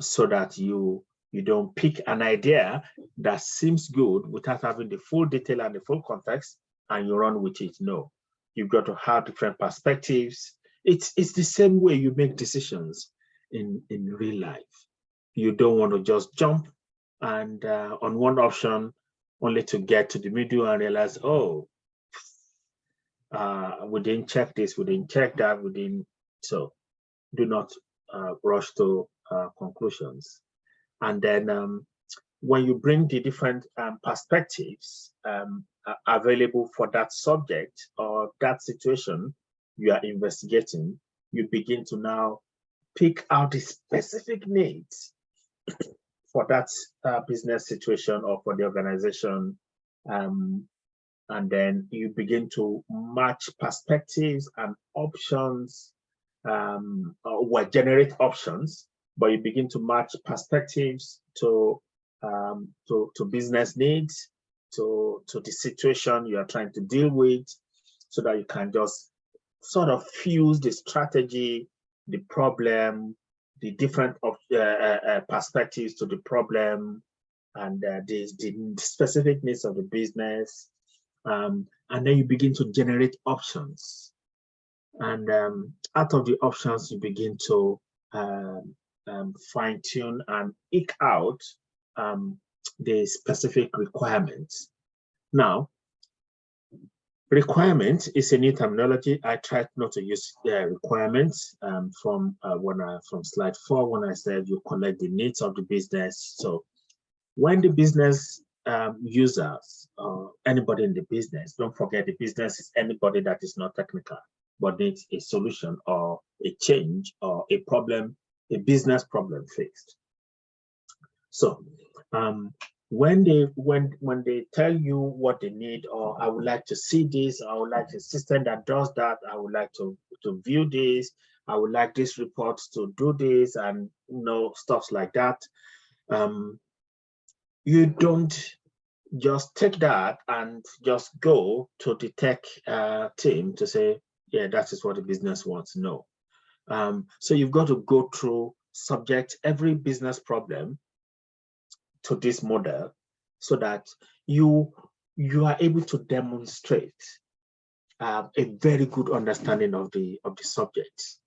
so that you don't pick an idea that seems good without having the full detail and the full context, and you run with it. No, you've got to have different perspectives. It's the same way you make decisions in real life. You don't want to just jump and on one option only to get to the middle and realize, oh, we didn't check this, we didn't check that, we didn't. So do not rush to conclusions. And then when you bring the different perspectives available for that subject or that situation you are investigating, you begin to now pick out the specific needs for that business situation or for the organization. And then you begin to match perspectives and options, or generate options, but you begin to match perspectives to business needs, to the situation you are trying to deal with, so that you can just sort of fuse the strategy, the problem, the different perspectives to the problem, and the specific needs of the business. And then you begin to generate options. And out of the options, you begin to fine-tune and eke out the specific requirements. Now, requirement is a new terminology. I tried not to use requirements from slide 4 when I said you collect the needs of the business. So when the business users or anybody in the business, don't forget the business is anybody that is not technical but needs a solution or a change or a problem, a business problem fixed. So when they tell you what they need, or I would like to see this, I would like a system that does that, I would like to view this, I would like this report to do this, and stuff like that. You don't just take that and just go to the tech team to say, yeah, that is what the business wants. No. So you've got to go through, subject every business problem to this model so that you are able to demonstrate a very good understanding of the subject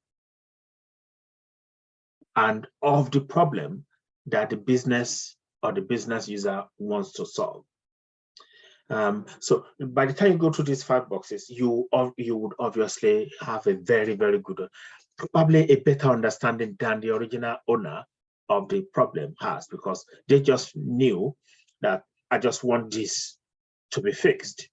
and of the problem that the business or the business user wants to solve. So by the time you go through these 5 boxes, you would obviously have a very, very good, probably a better understanding than the original owner of the problem has, because they just knew that I just want this to be fixed.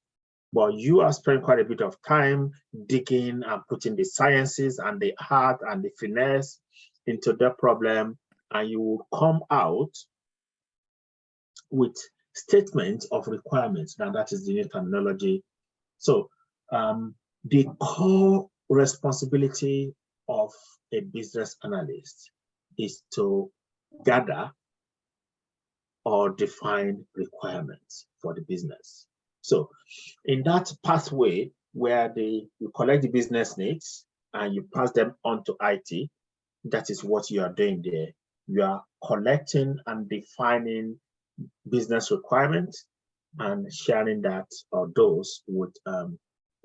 But you are spending quite a bit of time digging and putting the sciences and the art and the finesse into the problem, and you will come out with statements of requirements. Now that is the new terminology. So the core responsibility of a business analyst is to gather or define requirements for the business. So in that pathway where you collect the business needs and you pass them on to IT, that is what you are doing there. You are collecting and defining business requirements and sharing that or those with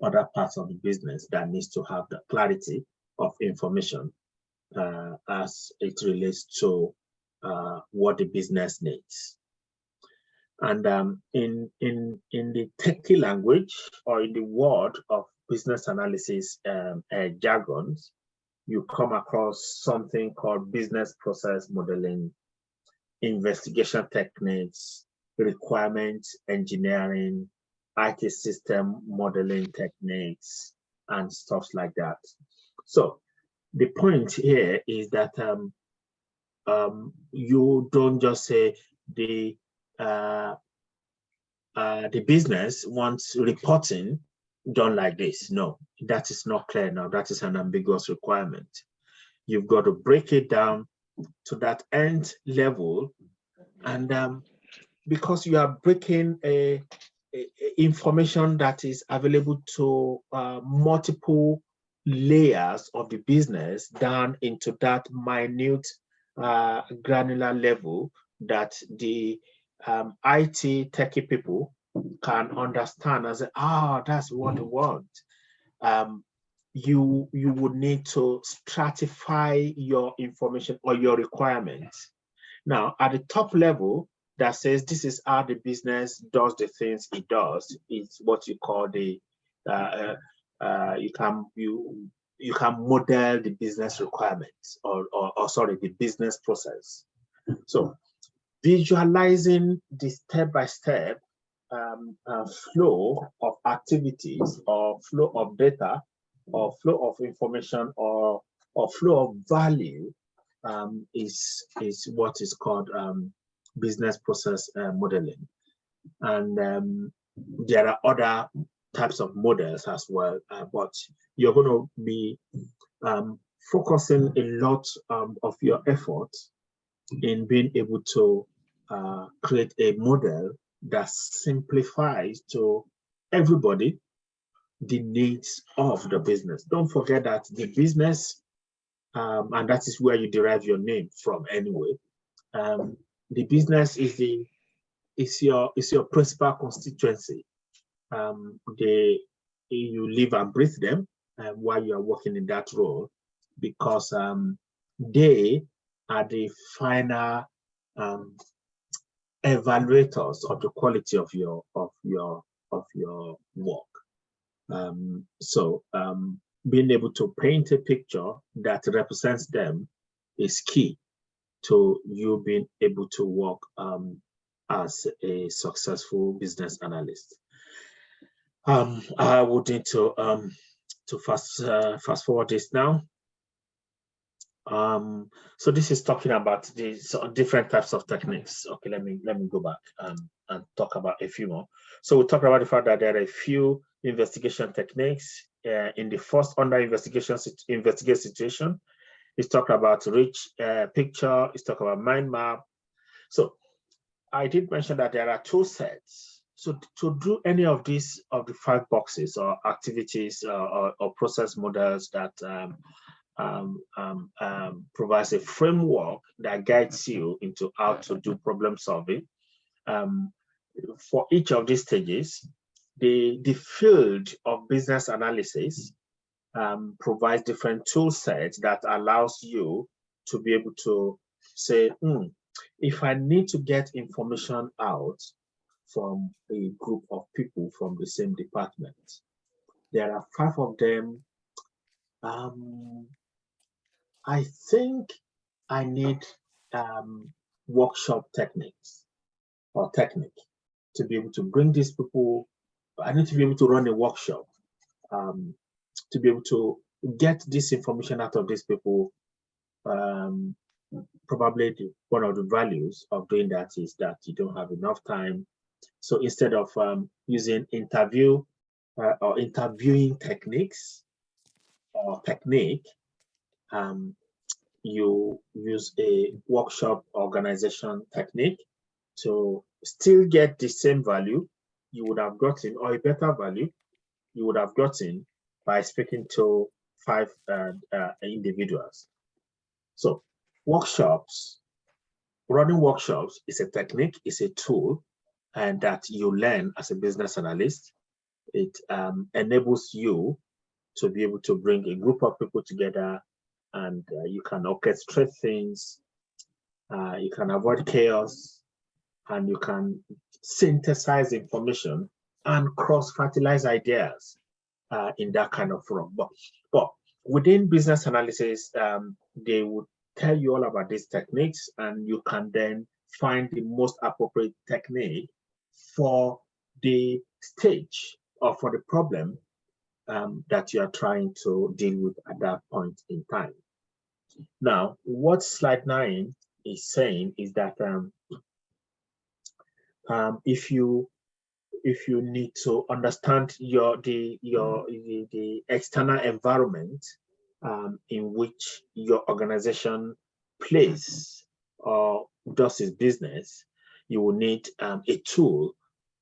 other parts of the business that needs to have the clarity of information as it relates to what the business needs. And in the techie language, or in the world of business analysis jargons, you come across something called business process modeling, investigation techniques, requirements engineering, IT system modeling techniques, and stuff like that. So the point here is that you don't just say the business wants reporting done like this. No, that is not clear now. That is an ambiguous requirement. You've got to break it down to that end level, and because you are breaking a information that is available to multiple layers of the business down into that minute granular level that the IT techie people can understand and say, that's what they want. You would need to stratify your information or your requirements. Now, at the top level, that says this is how the business does the things it does, is what you call the you can model the business requirements or sorry, the business process. So visualizing the step-by-step flow of activities or flow of data or flow of information or flow of value is what is called business process modeling. And there are other types of models as well, but you're going to be focusing a lot of your effort in being able to create a model that simplifies to everybody the needs of the business. Don't forget that the business, and that is where you derive your name from anyway. The business is your principal constituency. You live and breathe them while you are working in that role, because they are the final evaluators of the quality of your work. So being able to paint a picture that represents them is key to you being able to work as a successful business analyst. I would need to fast forward this now. So this is talking about the different types of techniques. Okay, let me go back and talk about a few more. So we talked about the fact that there are a few investigation techniques. In the first under investigate situation, it's talked about rich picture, it's talked about mind map. So I did mention that there are two sets. So to do any of these of the 5 boxes or activities or process models that provides a framework that guides you into how to do problem solving. For each of these stages, the field of business analysis provides different tool sets that allows you to be able to say, if I need to get information out from a group of people from the same department, there are 5 of them. I think I need workshop techniques or technique to be able to bring these people. I need to be able to run a workshop to be able to get this information out of these people. Probably one of the values of doing that is that you don't have enough time. So instead of using interview or interviewing techniques or technique, you use a workshop organization technique to still get the same value you would have gotten, or a better value you would have gotten by speaking to 5 individuals. So running workshops is a technique, is a tool, and that you learn as a business analyst. It enables you to be able to bring a group of people together, and you can orchestrate things, you can avoid chaos, and you can synthesize information and cross-fertilize ideas in that kind of form. But within business analysis, they would tell you all about these techniques, and you can then find the most appropriate technique for the stage or for the problem that you are trying to deal with at that point in time. Now, what slide 9 is saying is that if you need to understand the external environment in which your organization plays or does its business, you will need a tool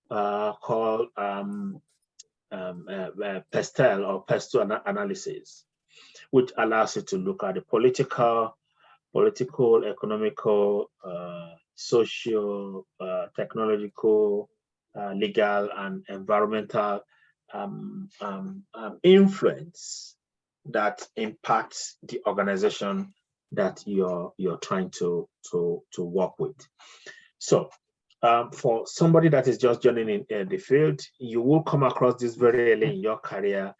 called PESTEL or PESTEL analysis, which allows you to look at the political, economical, social, technological, legal, and environmental influence that impacts the organization that you're trying to work with. So for somebody that is just joining in the field, you will come across this very early in your career.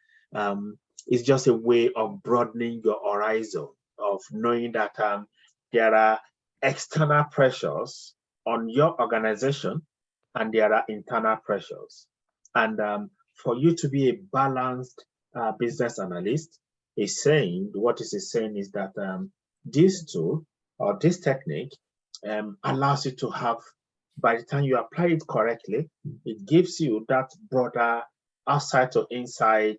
It's just a way of broadening your horizon, of knowing that there are external pressures on your organization and there are internal pressures. And for you to be a balanced business analyst, what it is saying is that this tool or this technique allows you to have, by the time you apply it correctly, it gives you that broader outside to inside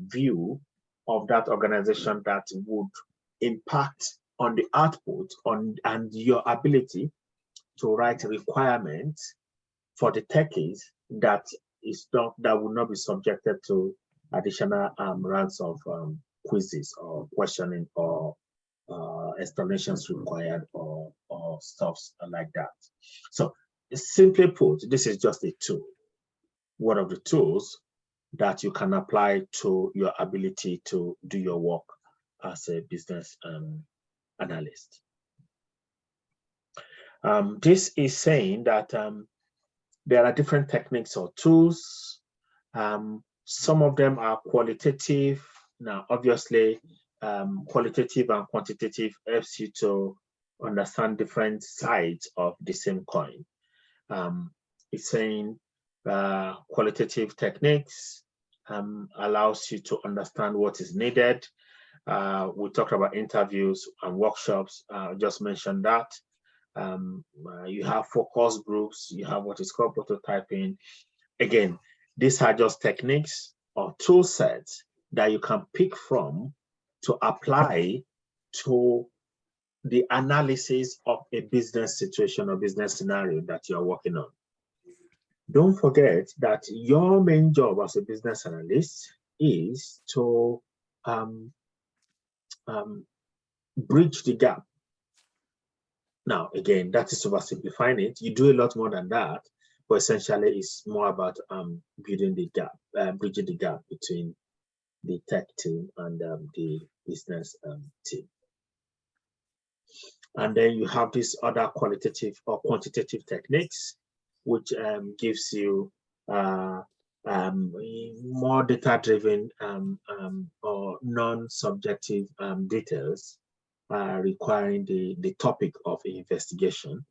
view of that organization that would impact on the output and your ability to write requirements for the techies that will not be subjected to additional rounds of quizzes or questioning or explanations required or stuffs like that. So simply put, this is just a tool, one of the tools that you can apply to your ability to do your work as a business analyst. This is saying that there are different techniques or tools. Some of them are qualitative. Now, obviously, qualitative and quantitative helps you to understand different sides of the same coin. It's saying qualitative techniques allows you to understand what is needed. We talked about interviews and workshops. Just mentioned that. You have focus groups. You have what is called prototyping. Again, these are just techniques or tool sets that you can pick from to apply to the analysis of a business situation or business scenario that you're working on. Don't forget that your main job as a business analyst is to bridge the gap. Now, again, that is oversimplifying it. You do a lot more than that, but essentially it's more about building the gap, bridging the gap between the tech team and the business team. And then you have these other qualitative or quantitative techniques, which gives you more data-driven or non-subjective details requiring the topic of investigation.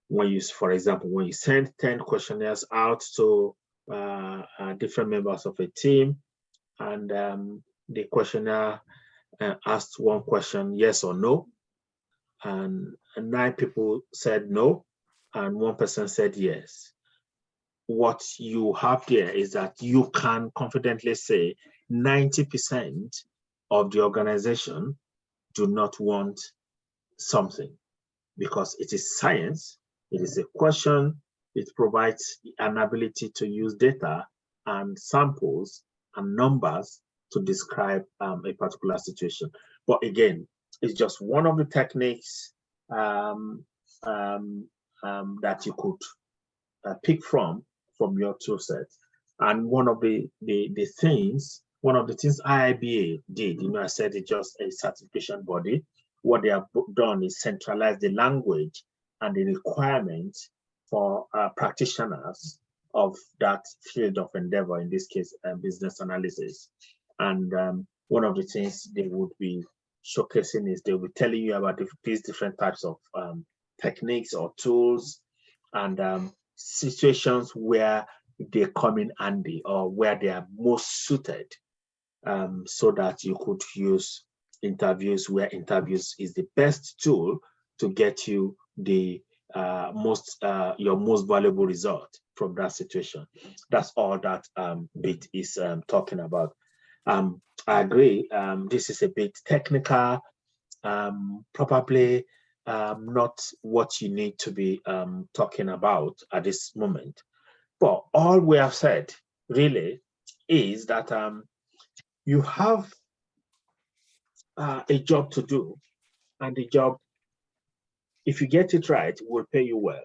When you, for example, when you send 10 questionnaires out to different members of a team, and the questionnaire asked one question, yes or no, and 9 people said no, and 1 person said yes. What you have there is that you can confidently say 90% of the organization do not want something, because it is science, it is a question, it provides an ability to use data and samples and numbers to describe a particular situation. But again, it's just one of the techniques that you could pick from your tool set. And one of the things IIBA did, I said it's just a certification body. What they have done is centralize the language and the requirements for practitioners of that field of endeavor, in this case, business analysis. And one of the things they would be showcasing is they'll be telling you about these different types of techniques or tools and situations where they come in handy or where they are most suited, so that you could use interviews where interviews is the best tool to get you the your most valuable result from that situation. That's all that bit is talking about. I agree. This is a bit technical, probably not what you need to be talking about at this moment. But all we have said really is that you have a job to do, and the job, if you get it right, will pay you well.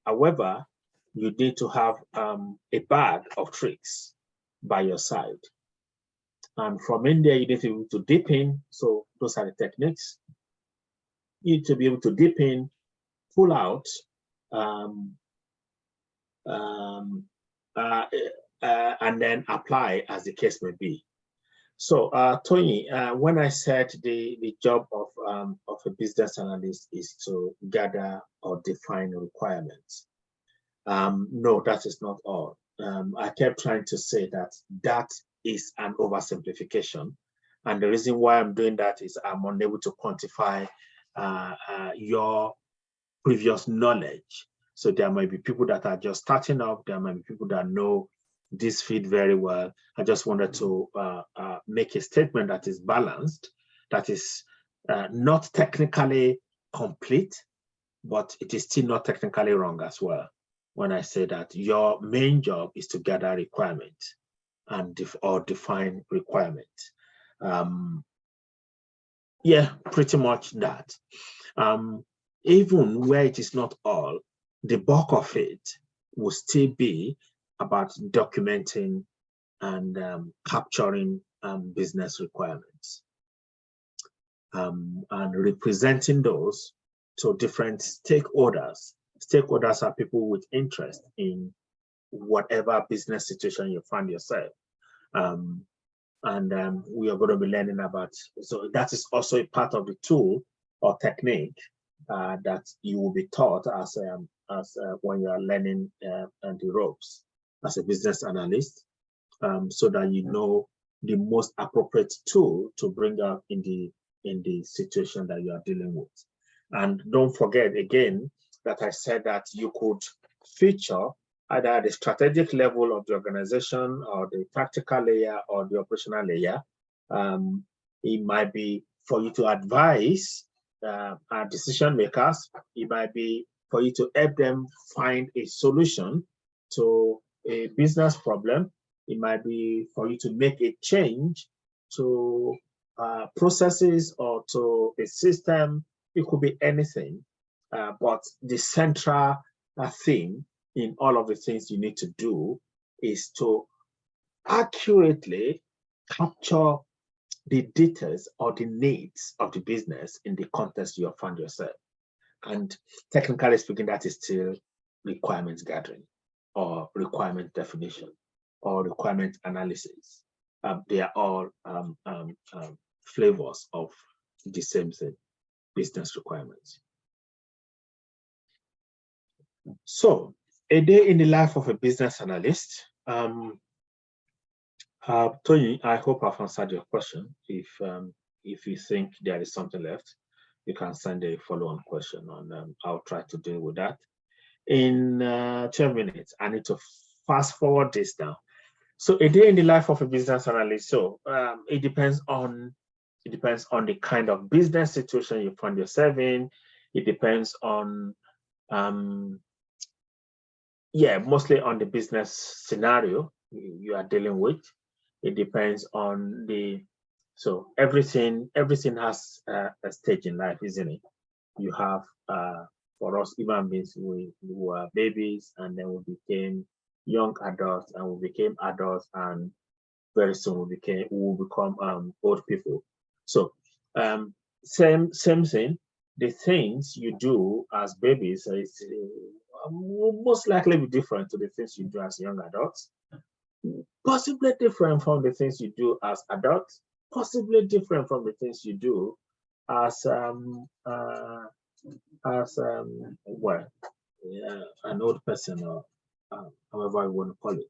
However, you need to have a bag of tricks by your side. And from in there, you need to be able to dip in. So those are the techniques. You need to be able to dip in, pull out, and then apply as the case may be. So, Tony, when I said the job of a business analyst is to gather or define requirements, no, that is not all. I kept trying to say that is an oversimplification, and the reason why I'm doing that is I'm unable to quantify your previous knowledge. So there might be people that are just starting up. There might be people that know this field very well. I just wanted to make a statement that is balanced, that is not technically complete, but it is still not technically wrong as well. When I say that your main job is to gather requirements and define requirements. Yeah, pretty much that. Even where it is not all, the bulk of it will still be about documenting and capturing business requirements and representing those to different stakeholders. Stakeholders are people with interest in whatever business situation you find yourself. We are going to be learning about, so that is also a part of the tool or technique that you will be taught as when you are learning the ropes as a business analyst, so that you know the most appropriate tool to bring up in the situation that you are dealing with. And don't forget again that I said that you could feature either at the strategic level of the organization or the tactical layer or the operational layer. It might be for you to advise our decision makers. It might be for you to help them find a solution to a business problem. It might be for you to make a change to processes or to a system. It could be anything, but the central thing in all of the things you need to do is to accurately capture the details or the needs of the business in the context you have found yourself. And technically speaking, that is still requirements gathering or requirement definition or requirement analysis. They are all flavors of the same thing, business requirements. So, a day in the life of a business analyst. Tony, I hope I've answered your question. If you think there is something left, you can send a follow-on question, and I'll try to deal with that in 12 minutes. I need to fast forward this now. So, a day in the life of a business analyst. So, it depends on It depends on the kind of business situation you find yourself in. It depends on, mostly on the business scenario you are dealing with. It depends on so everything has a stage in life, isn't it? You have, for us human beings, we were babies, and then we became young adults, and we became adults, and very soon we will become old people. So same thing. The things you do as babies is will most likely be different to the things you do as young adults. Possibly different from the things you do as adults. Possibly different from the things you do as an old person, or however I want to call it.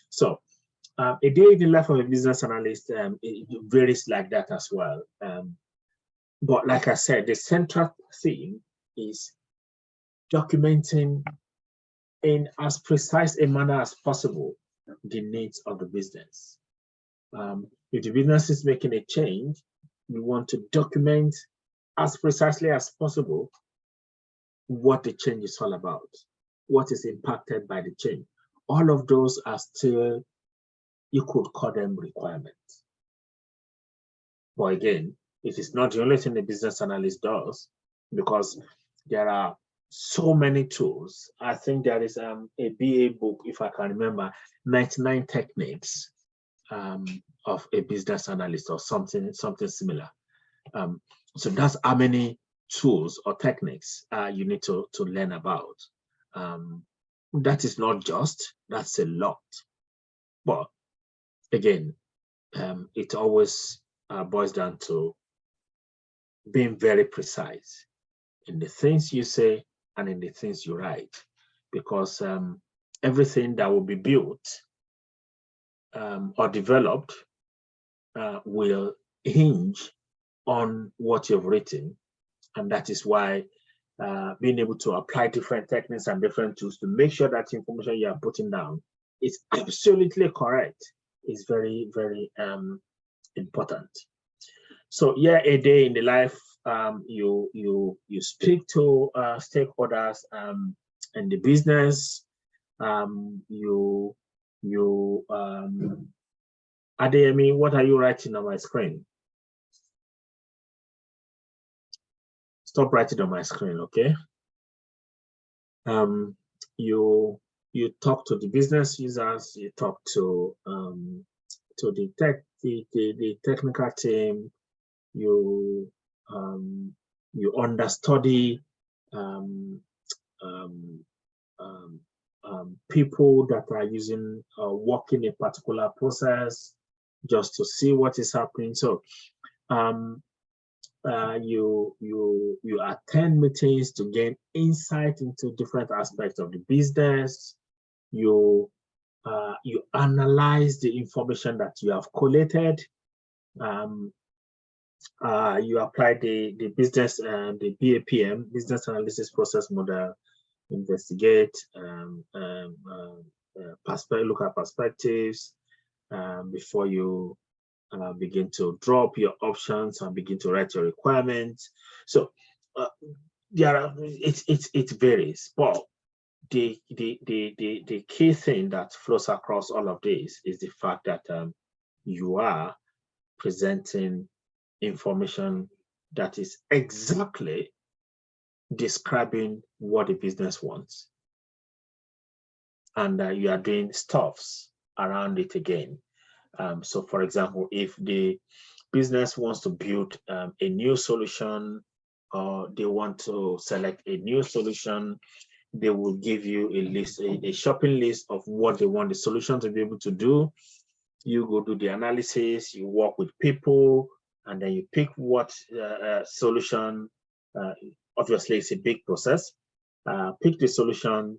So a day in the life of a business analyst, it varies like that as well. But like I said, the central theme is documenting in as precise a manner as possible the needs of the business. If the business is making a change, we want to document as precisely as possible what the change is all about, what is impacted by the change. All of those are still, you could call them requirements. But again, it is not the only thing the business analyst does, because there are so many tools. I think there is a BA book, if I can remember, 99 techniques of a business analyst, or something similar. So that's how many tools or techniques you need to learn about. That is not just, that's a lot. But again, it always boils down to being very precise in the things you say and in the things you write, because everything that will be built or developed will hinge on what you've written. And that is why being able to apply different techniques and different tools to make sure that information you are putting down is absolutely correct is very, very important. So yeah, a day in the life, you speak to stakeholders in the business. Adeyemi, what are you writing on my screen? Stop writing on my screen, okay? You talk to the business users, you talk to the technical team, you understudy people that are using working a particular process just to see what is happening. So you attend meetings to gain insight into different aspects of the business. You analyze the information that you have collated. You apply the business and the BAPM, business analysis process model, investigate, look at perspectives before you begin to drop your options and begin to write your requirements. So it varies, but the key thing that flows across all of this is the fact that you are presenting information that is exactly describing what the business wants, and you are doing stuffs around it again. So for example, if the business wants to build a new solution, or they want to select a new solution, they will give you a list, a shopping list of what they want the solution to be able to do. You go do the analysis, you work with people, and then you pick what solution. Obviously, it's a big process. Pick the solution,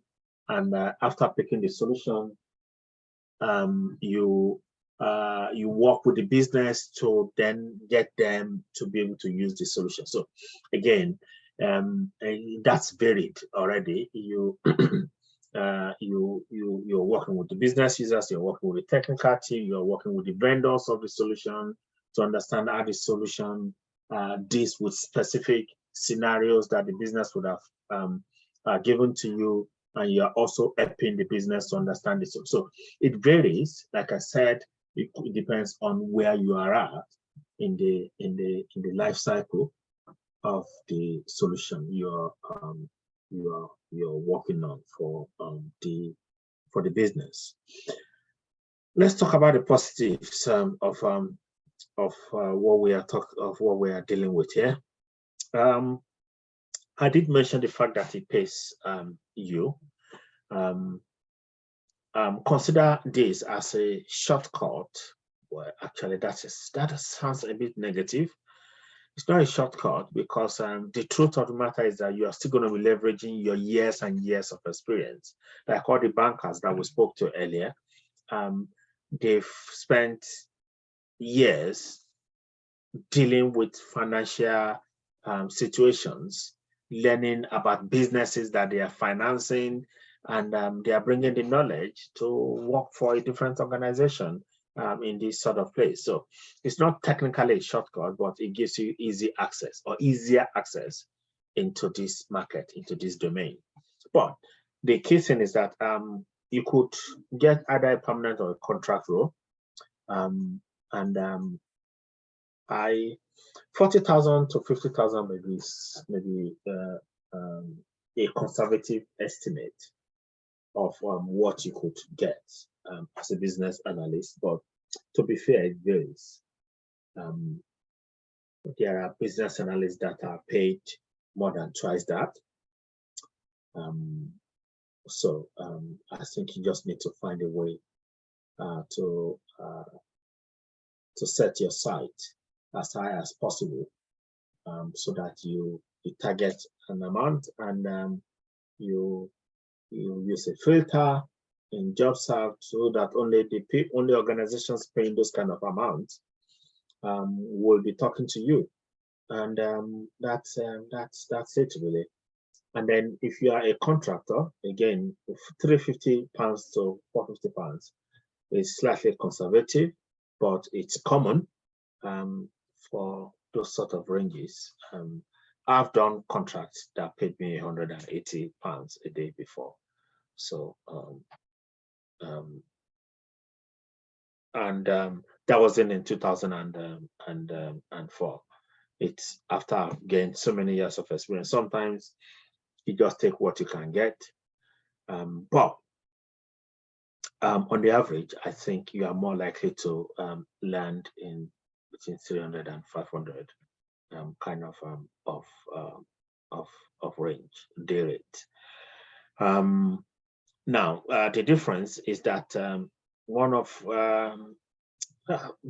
and after picking the solution, you work with the business to then get them to be able to use the solution. So again, that's varied already. You're working with the business users, you're working with the technical team, you're working with the vendors of the solution to understand how the solution deals with specific scenarios that the business would have given to you, and you are also helping the business to understand it. So it varies. Like I said, it depends on where you are at in the life cycle of the solution you're working on for the business. Let's talk about the positives of what we are dealing with here. I did mention the fact that it pays you. Consider this as a shortcut. Well, actually, that sounds a bit negative. It's not a shortcut because the truth of the matter is that you are still going to be leveraging your years and years of experience. Like all the bankers that we spoke to earlier, they've spent years dealing with financial situations, learning about businesses that they are financing, and they are bringing the knowledge to work for a different organization in this sort of place. So it's not technically a shortcut, but it gives you easy access or easier access into this market, into this domain. But the key thing is that you could get either a permanent or a contract role. 40,000 to 50,000 maybe a conservative estimate of what you could get as a business analyst. But to be fair, it varies. There are business analysts that are paid more than twice that. So I think you just need to find a way to set your sight as high as possible, so that you target an amount, and you use a filter in JobServe so that only organizations paying those kind of amounts will be talking to you, and that's it really. And then if you are a contractor, again, £350 to £450 is slightly conservative, but it's common for those sort of ranges. I've done contracts that paid me £180 a day before. So that was in 2004. It's after I've gained so many years of experience. Sometimes you just take what you can get, but on the average, I think you are more likely to land in between 300 and 500 kind of range, day rate. Now, the difference is that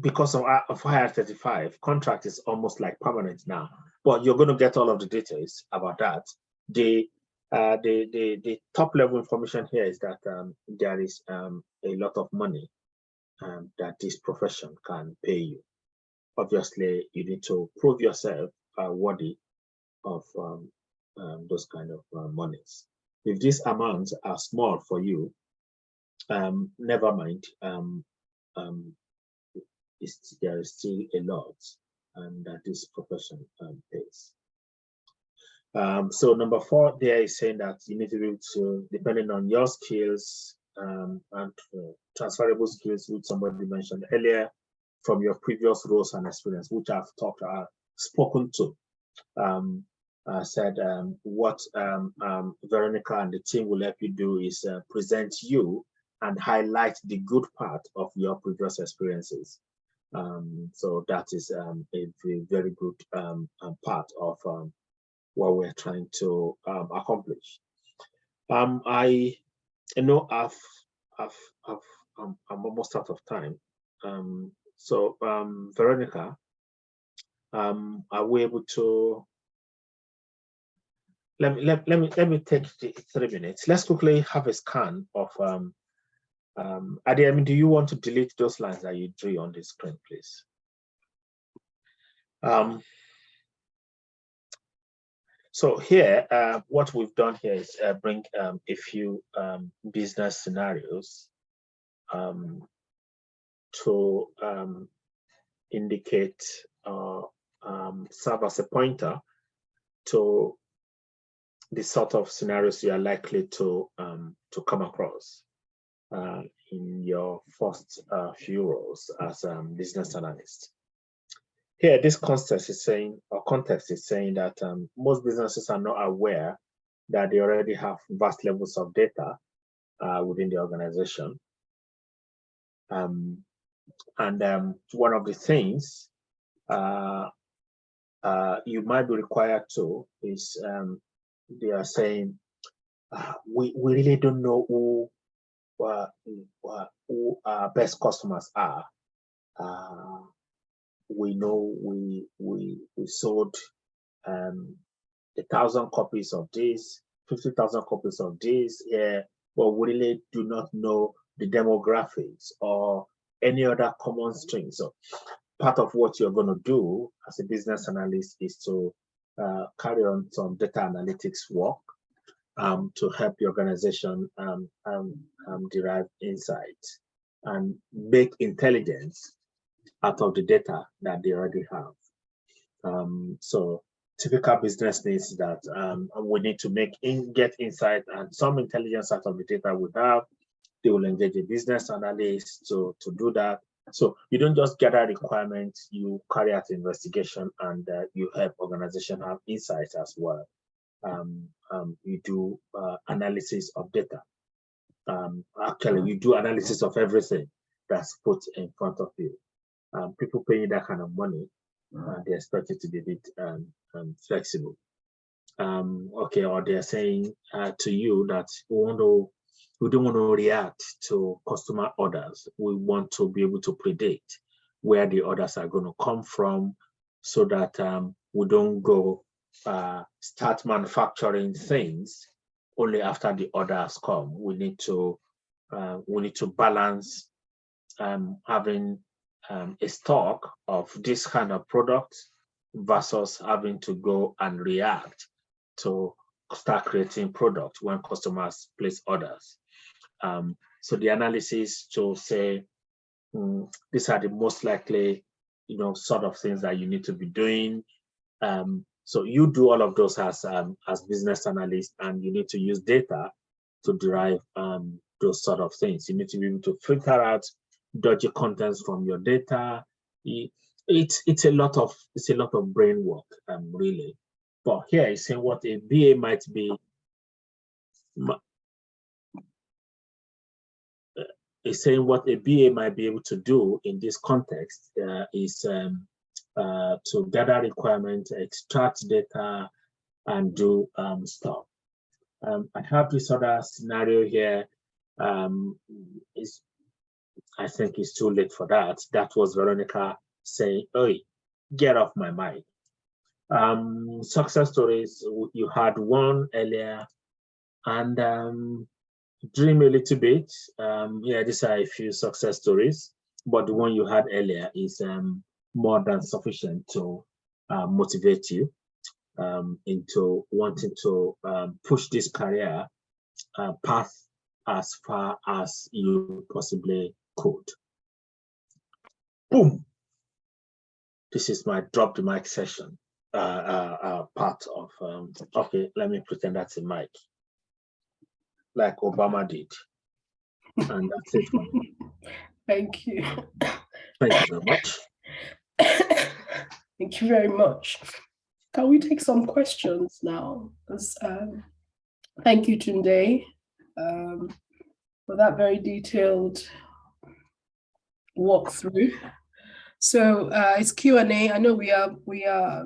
because of IR35, contract is almost like permanent now. But you're going to get all of the details about that. The top level information here is that there is a lot of money that this profession can pay you. Obviously, you need to prove yourself worthy of those kind of monies. If these amounts are small for you, never mind. There is still a lot that this profession pays. So number 4 there is saying that you need to be able to, depending on your skills and transferable skills, which somebody mentioned earlier, from your previous roles and experience, which I've spoken to. Said what Veronica and the team will help you do is present you and highlight the good part of your previous experiences. So that is a very good part of what we're trying to accomplish. I'm almost out of time. So Veronica, are we able to? Let me take the 3 minutes. Let's quickly have a scan of Adi, do you want to delete those lines that you drew on the screen, please? So here, what we've done here is bring a few business scenarios to indicate serve as a pointer to the sort of scenarios you are likely to come across in your first few roles as a business analyst. Here, this context is saying that most businesses are not aware that they already have vast levels of data within the organization. And one of the things you might be required to is they are saying, we really don't know who our best customers are. We know we sold 1,000 copies of this, 50,000 copies of this, yeah, but we really do not know the demographics or any other common string. So part of what you're going to do as a business analyst is to carry on some data analytics work to help the organization derive insights and make intelligence out of the data that they already have. So typical business needs that we need to get insight and some intelligence out of the data we have. They will engage a business analyst to do that. So you don't just gather requirements, you carry out investigation and you help organization have insights as well. You do analysis of data. Actually, you do analysis of everything that's put in front of you. People paying that kind of money, they expect it to be a bit flexible. Okay, or they're saying to you that we don't want to react to customer orders. We want to be able to predict where the orders are going to come from, so that we don't go start manufacturing things only after the order has come. We need to balance having a stock of this kind of product versus having to go and react to start creating product when customers place orders. So the analysis to say these are the most likely, sort of things that you need to be doing. So you do all of those as business analyst, and you need to use data to derive those sort of things. You need to be able to filter out dodgy contents from your data. It's a lot of brain work, really. But here is saying what a BA might be. Is saying what a BA might be able to do in this context is to gather requirements, extract data, and do stuff. I have this other scenario here. I think it's too late for that. That was Veronica saying, "Oi, get off my mind." Success stories, you had one earlier, and dream a little bit. Yeah, these are a few success stories, but the one you had earlier is more than sufficient to motivate you into wanting to push this career path as far as you possibly could. Boom. This is my drop the mic session part of, okay, let me pretend that's a mic, like Obama did. And that's it for me. Thank you. Thank you very much. Thank you very much. Can we take some questions now? Thank you, Tunde, for that very detailed walkthrough. So it's Q&A. I know we are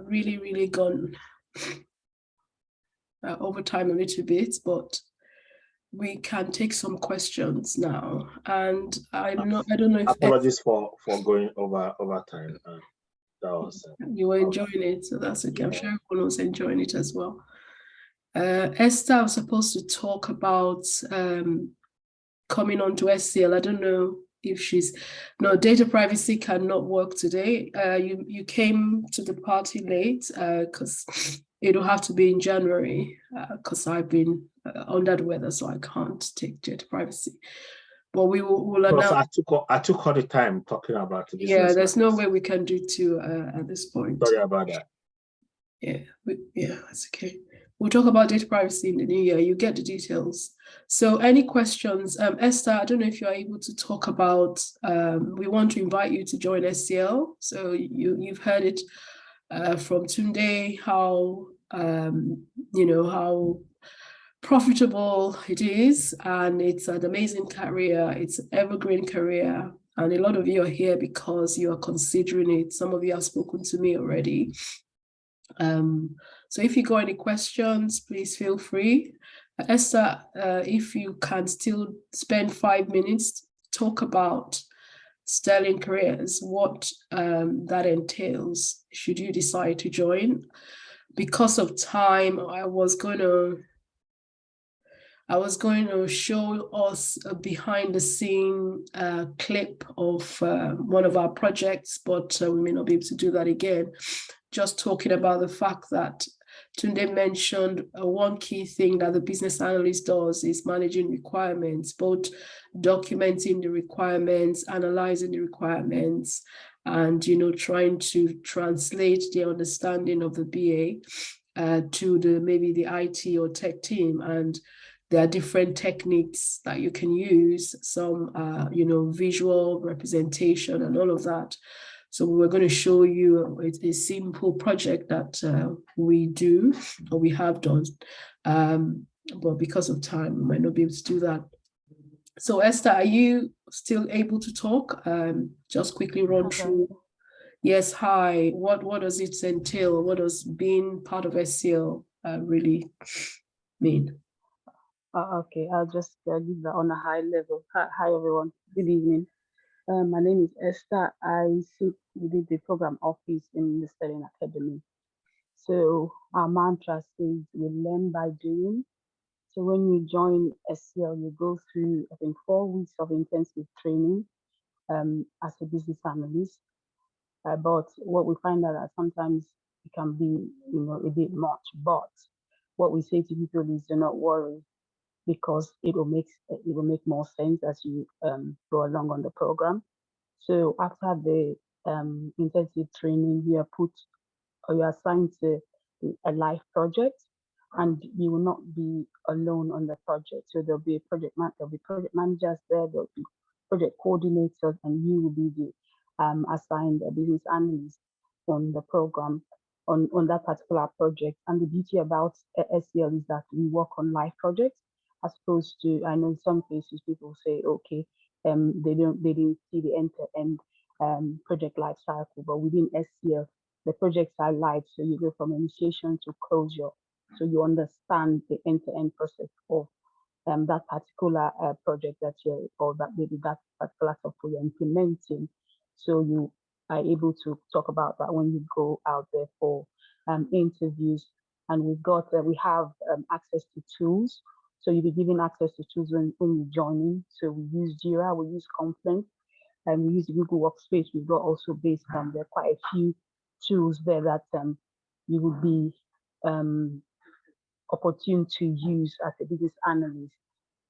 really gone over time a little bit, but we can take some questions now. And I don't know if apologies for going over time. That was you were enjoying it, so that's okay. I'm sure everyone was enjoying it as well. Esther was supposed to talk about coming on to SCL. I don't know if no, data privacy cannot work today. You came to the party late because it'll have to be in January because I've been under the weather, so I can't take data privacy. but we'll Because announce. I took all the time talking about the business. Yeah, there's no analyst. way we can do two at this point. Sorry about that. Yeah, that's okay. We'll talk about data privacy in the new year. You get the details. So any questions? Esther, I don't know if you're able to talk about, we want to invite you to join SCL. So you've heard it from Tunde, how, how profitable it is. And it's an amazing career. It's an evergreen career. And a lot of you are here because you are considering it. Some of you have spoken to me already. So if you got any questions, please feel free. Esther, if you can still spend 5 minutes, talk about Sterling Careers, what that entails, should you decide to join. Because of time, I was going to show us a behind the scene clip of one of our projects, but we may not be able to do that again. Just talking about the fact that Tunde mentioned one key thing that the business analyst does is managing requirements, both documenting the requirements, analyzing the requirements, and trying to translate the understanding of the BA to maybe the IT or tech team. And there are different techniques that you can use, some visual representation and all of that. So we're going to show you a simple project that we do or we have done, but because of time, we might not be able to do that. So Esther, are you still able to talk? Just quickly run through. Yes, hi. What does it entail? What does being part of SCL really mean? Okay, I'll just give that on a high level. Hi everyone. Good evening. My name is Esther. I sit within the program office in the Sterling Academy. So our mantra says we learn by doing. So when you join SCL, you go through, I think, 4 weeks of intensive training as a business analyst. But what we find out that sometimes it can be, a bit much. But what we say to people is, do not worry, because it will make more sense as you go along on the program. So after the intensive training, you are assigned to a live project, and you will not be alone on the project. So there'll be project managers there, there'll be project coordinators, and you will be the assigned business analyst on the program on that particular project. And the beauty about SCL is that we work on live projects, as opposed to, I know in some cases people say, okay, they didn't see the end-to-end project life cycle, but within SCL, the projects are live, so you go from initiation to closure, so you understand the end-to-end process of that particular project that that particular software you're implementing. So you are able to talk about that when you go out there for interviews. And we have access to tools. So you'll be given access to tools when you join in. So we use Jira, we use Confluence, and we use Google Workspace. We've got also based on there are quite a few tools there that you would be opportune to use as a business analyst.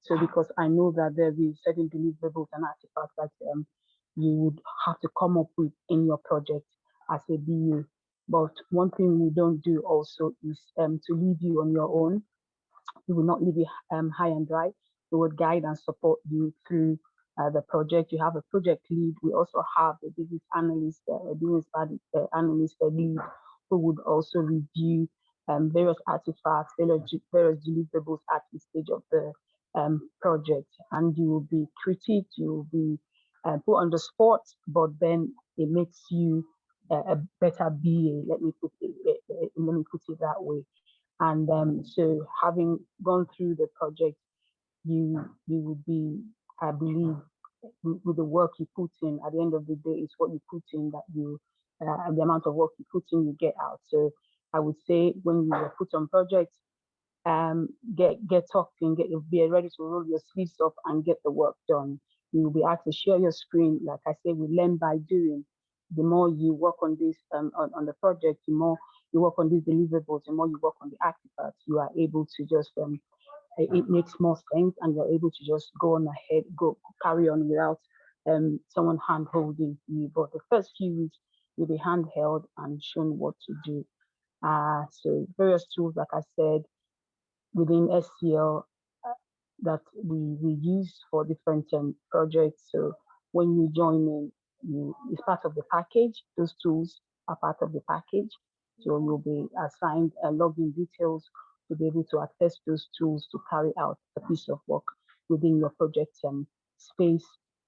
So because I know that there will be certain deliverables and artifacts that you would have to come up with in your project as a BA. But one thing we don't do also is to leave you on your own. We will not leave you high and dry. We will guide and support you through the project. You have a project lead. We also have a business analyst, analyst lead, who would also review various artifacts, various deliverables at the stage of the project. And you will be critiqued, you will be put on the spot, but then it makes you a better BA. Let me put it that way. And so having gone through the project, you will be, I believe, with the work you put in, at the end of the day, it's what you put in that you, the amount of work you put in, you get out. So I would say when you are put on projects, get talking, be ready to roll your sleeves up and get the work done. You will be asked to share your screen. Like I say, we learn by doing. The more you work on this on the project, the more you work on these deliverables, the more you work on the artifacts, you are able to just it makes more sense, and you're able to just go on ahead, carry on without someone hand holding you. But the first few weeks, you'll be handheld and shown what to do. So various tools, like I said, within SCL that we use for different projects. So when you join in, it's part of the package. Those tools are part of the package. So you'll be assigned login details to be able to access those tools to carry out a piece of work within your project space.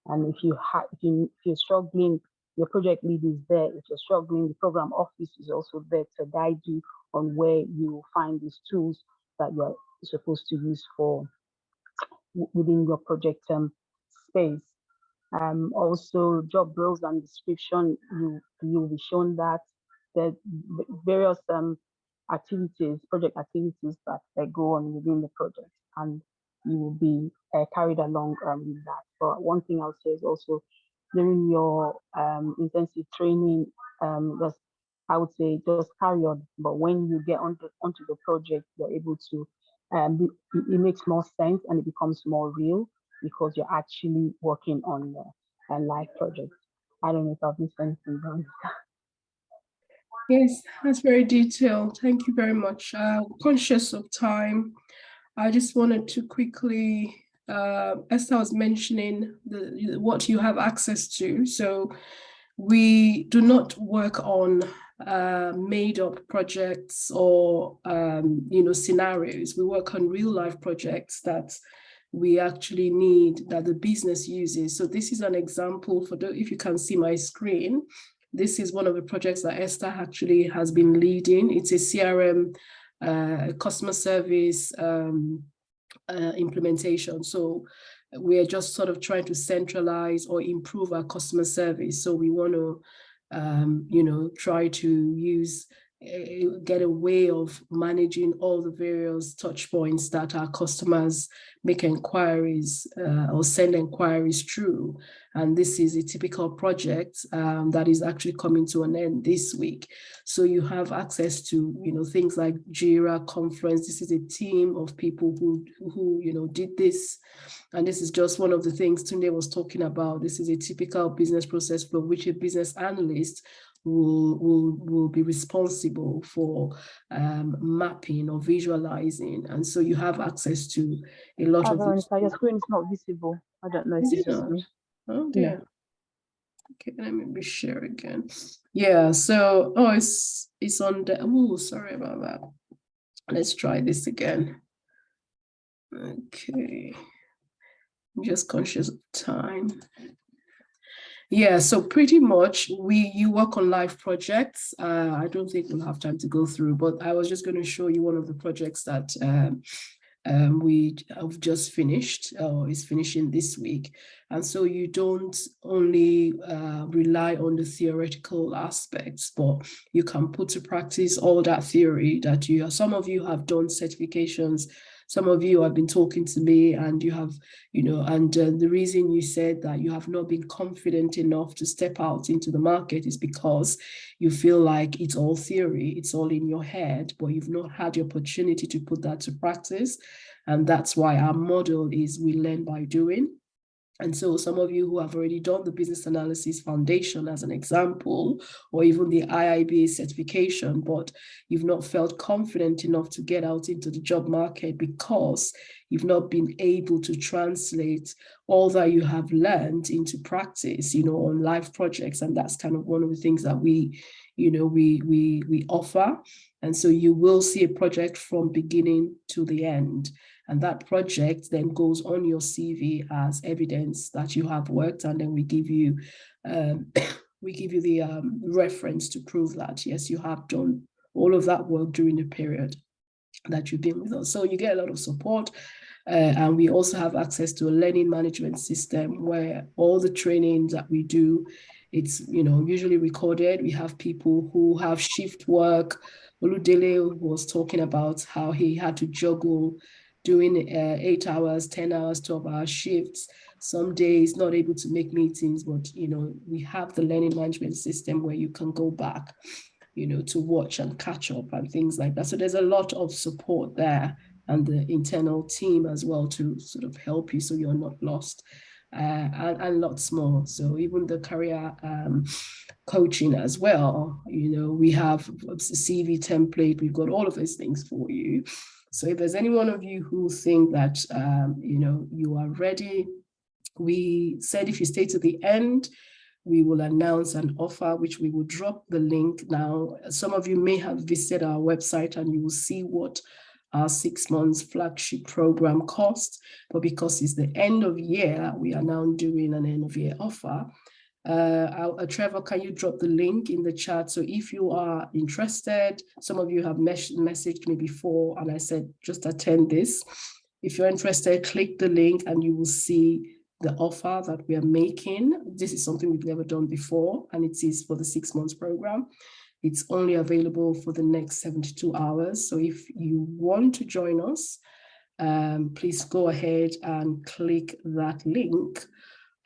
And if you're struggling, your project lead is there. If you're struggling, the program office is also there to guide you on where you find these tools that you're supposed to use for within your project space. Also, job roles and description, you'll be shown that the various activities, project activities that go on within the project, and you will be carried along with that. But one thing I'll say is also during your intensive training, I would say just carry on. But when you get onto the project, you're able to, it makes more sense and it becomes more real because you're actually working on a live project. I don't know if I've missed anything down. Yes, that's very detailed. Thank you very much. Conscious of time, I just wanted to quickly, Esther was mentioning what you have access to. So we do not work on made up projects or scenarios. We work on real life projects that we actually need, that the business uses. So this is an example for if you can see my screen. This is one of the projects that Esther actually has been leading. It's a CRM customer service implementation. So we're just sort of trying to centralize or improve our customer service. So we want to, try to get a way of managing all the various touch points that our customers make inquiries or send inquiries through. And this is a typical project that is actually coming to an end this week. So you have access to, things like Jira, Conference. This is a team of people who did this. And this is just one of the things Tunde was talking about. This is a typical business process for which a business analyst will be responsible for mapping or visualizing. And so you have access to a lot of these. Your screen is not visible. I don't know if it's just me. Oh dear. No. Okay, let me share again. Yeah, so it's on the, oh, sorry about that. Let's try this again. Okay. I'm just conscious of time. Yeah, so pretty much you work on live projects. I don't think we'll have time to go through, but I was just going to show you one of the projects that we have just finished or is finishing this week. And so you don't only rely on the theoretical aspects, but you can put to practice all that theory that some of you have done certifications. Some of you have been talking to me and you have, the reason you said that you have not been confident enough to step out into the market is because you feel like it's all theory, it's all in your head, but you've not had the opportunity to put that to practice. And that's why our model is we learn by doing. And so some of you who have already done the business analysis foundation as an example, or even the IIBA certification, but you've not felt confident enough to get out into the job market because you've not been able to translate all that you have learned into practice, on live projects. And that's kind of one of the things that we offer. And so you will see a project from beginning to the end. And that project then goes on your CV as evidence that you have worked, and then we give you the reference to prove that, yes, you have done all of that work during the period that you've been with us. So you get a lot of support. And we also have access to a learning management system where all the trainings that we do, it's usually recorded. We have people who have shift work. Oludele was talking about how he had to juggle doing 8 hours, 10 hours, 12-hour shifts. Some days not able to make meetings, but we have the learning management system where you can go back, to watch and catch up and things like that. So there's a lot of support there and the internal team as well to sort of help you so you're not lost, and lots more. So even the career coaching as well, we have a CV template, we've got all of those things for you. So if there's any one of you who think that, you are ready, we said if you stay to the end, we will announce an offer, which we will drop the link now. Some of you may have visited our website and you will see what our 6 months flagship program costs, but because it's the end of year, we are now doing an end of year offer. Trevor, can you drop the link in the chat? So if you are interested, some of you have messaged me before and I said, just attend this. If you're interested, click the link and you will see the offer that we are making. This is something we've never done before, and it is for the 6 months program. It's only available for the next 72 hours. So if you want to join us, please go ahead and click that link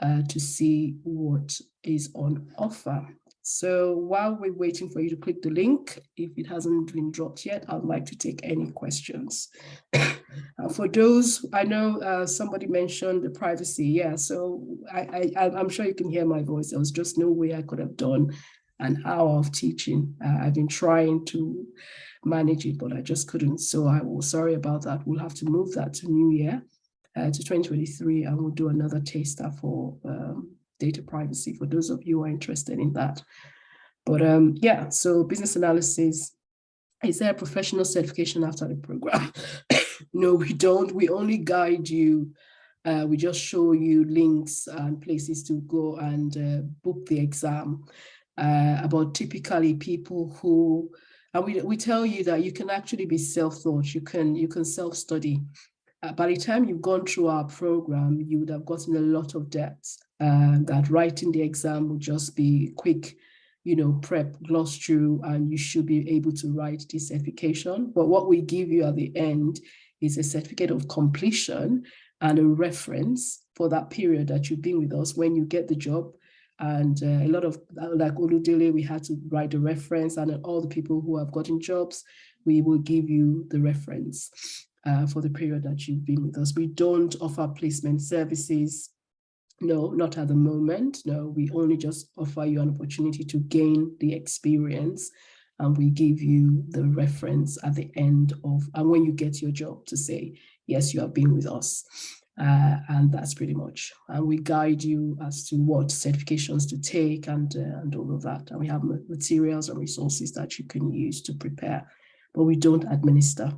to see what is on offer. So while we're waiting for you to click the link, if it hasn't been dropped yet, I'd like to take any questions. For those, I know somebody mentioned the privacy. Yeah, so I'm sure you can hear my voice. There was just no way I could have done an hour of teaching. I've been trying to manage it, but I just couldn't. So I will, sorry about that. We'll have to move that to New Year, to 2023, and we'll do another taster for data privacy for those of you who are interested in that. But yeah, so business analysis, is there a professional certification after the program? No, we don't. We only guide you. We just show you links and places to go and book the exam. About typically people who, and we tell you that you can actually be self-taught. You can self-study. By the time you've gone through our program, you would have gotten a lot of depth. That writing the exam would just be quick, prep, gloss through, and you should be able to write this certification. But what we give you at the end is a certificate of completion and a reference for that period that you've been with us when you get the job. And a lot of, like Oludele, we had to write a reference, and all the people who have gotten jobs, we will give you the reference for the period that you've been with us. We don't offer placement services. No, not at the moment. No, we only just offer you an opportunity to gain the experience, and we give you the reference at the end of, and when you get your job, to say, yes, you have been with us. And that's pretty much, and we guide you as to what certifications to take and all of that. And we have materials and resources that you can use to prepare, but we don't administer.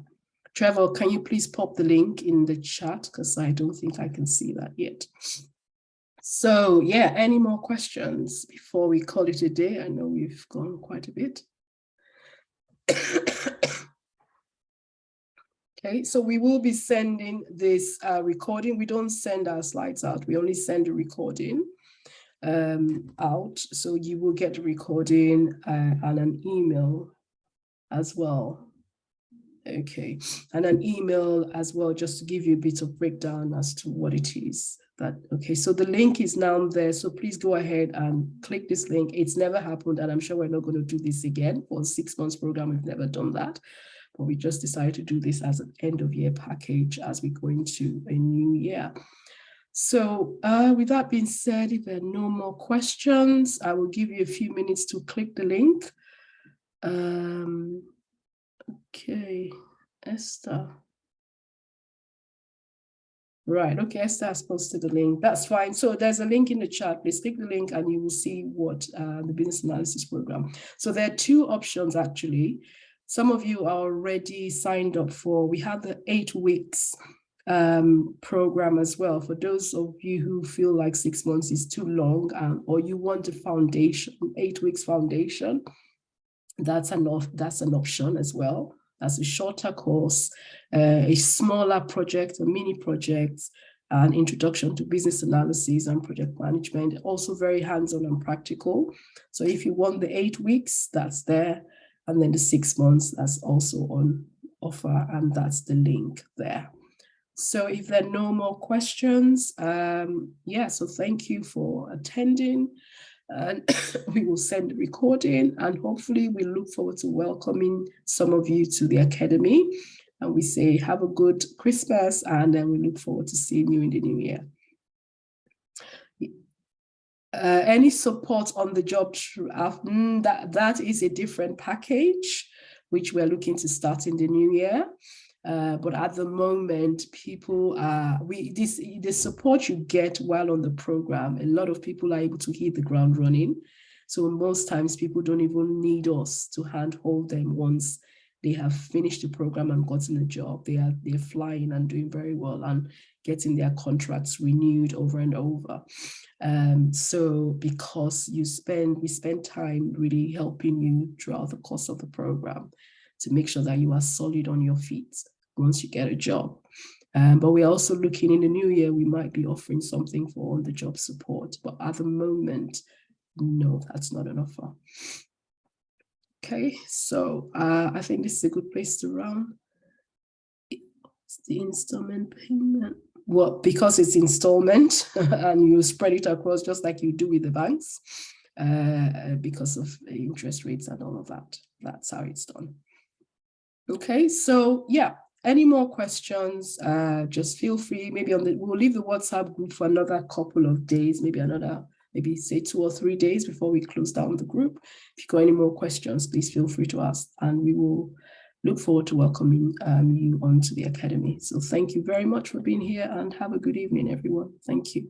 Trevor, can you please pop the link in the chat? Because I don't think I can see that yet. So yeah, any more questions before we call it a day? I know we've gone quite a bit. Okay, so we will be sending this recording. We don't send our slides out. We only send a recording out. So you will get a recording and an email as well. Okay, and an email as well, just to give you a bit of breakdown as to what it is. Okay, so the link is now there. So please go ahead and click this link. It's never happened, and I'm sure we're not going to do this again. For a 6 months program, we've never done that. But we just decided to do this as an end of year package as we go into a new year. So with that being said, if there are no more questions, I will give you a few minutes to click the link. Okay, Esther. Right, okay, Esther has posted the link. That's fine. So there's a link in the chat. Please click the link and you will see what the business analysis program. So there are two options actually. Some of you are already signed up for, we have the 8 weeks program as well. For those of you who feel like 6 months is too long, or you want a foundation, 8 weeks foundation, that's an option as well. That's a shorter course, a smaller project, a mini project, an introduction to business analysis and project management, also very hands-on and practical. So if you want the 8 weeks, that's there. And then the 6 months, that's also on offer, and that's the link there. So if there are no more questions, yeah, so thank you for attending. And we will send the recording, and hopefully we look forward to welcoming some of you to the Academy. And we say, have a good Christmas, and then we look forward to seeing you in the new year. Any support on the job, that is a different package, which we're looking to start in the new year. But at the moment, people the support you get while on the program, a lot of people are able to hit the ground running. So most times people don't even need us to handhold them once they have finished the program and gotten a job. They're flying and doing very well and getting their contracts renewed over and over. So because we spend time really helping you throughout the course of the program to make sure that you are solid on your feet once you get a job. But we're also looking in the new year, we might be offering something for on-the-job support. But at the moment, no, that's not an offer. Okay, so I think this is a good place to round. It's the installment payment. Well, because it's installment and you spread it across just like you do with the banks, because of interest rates and all of that. That's how it's done. Okay, so yeah, any more questions, just feel free. Maybe we'll leave the WhatsApp group for another couple of days, maybe say 2 or 3 days before we close down the group. If you've got any more questions, please feel free to ask, and we will look forward to welcoming you onto the Academy. So thank you very much for being here, and have a good evening, everyone. Thank you.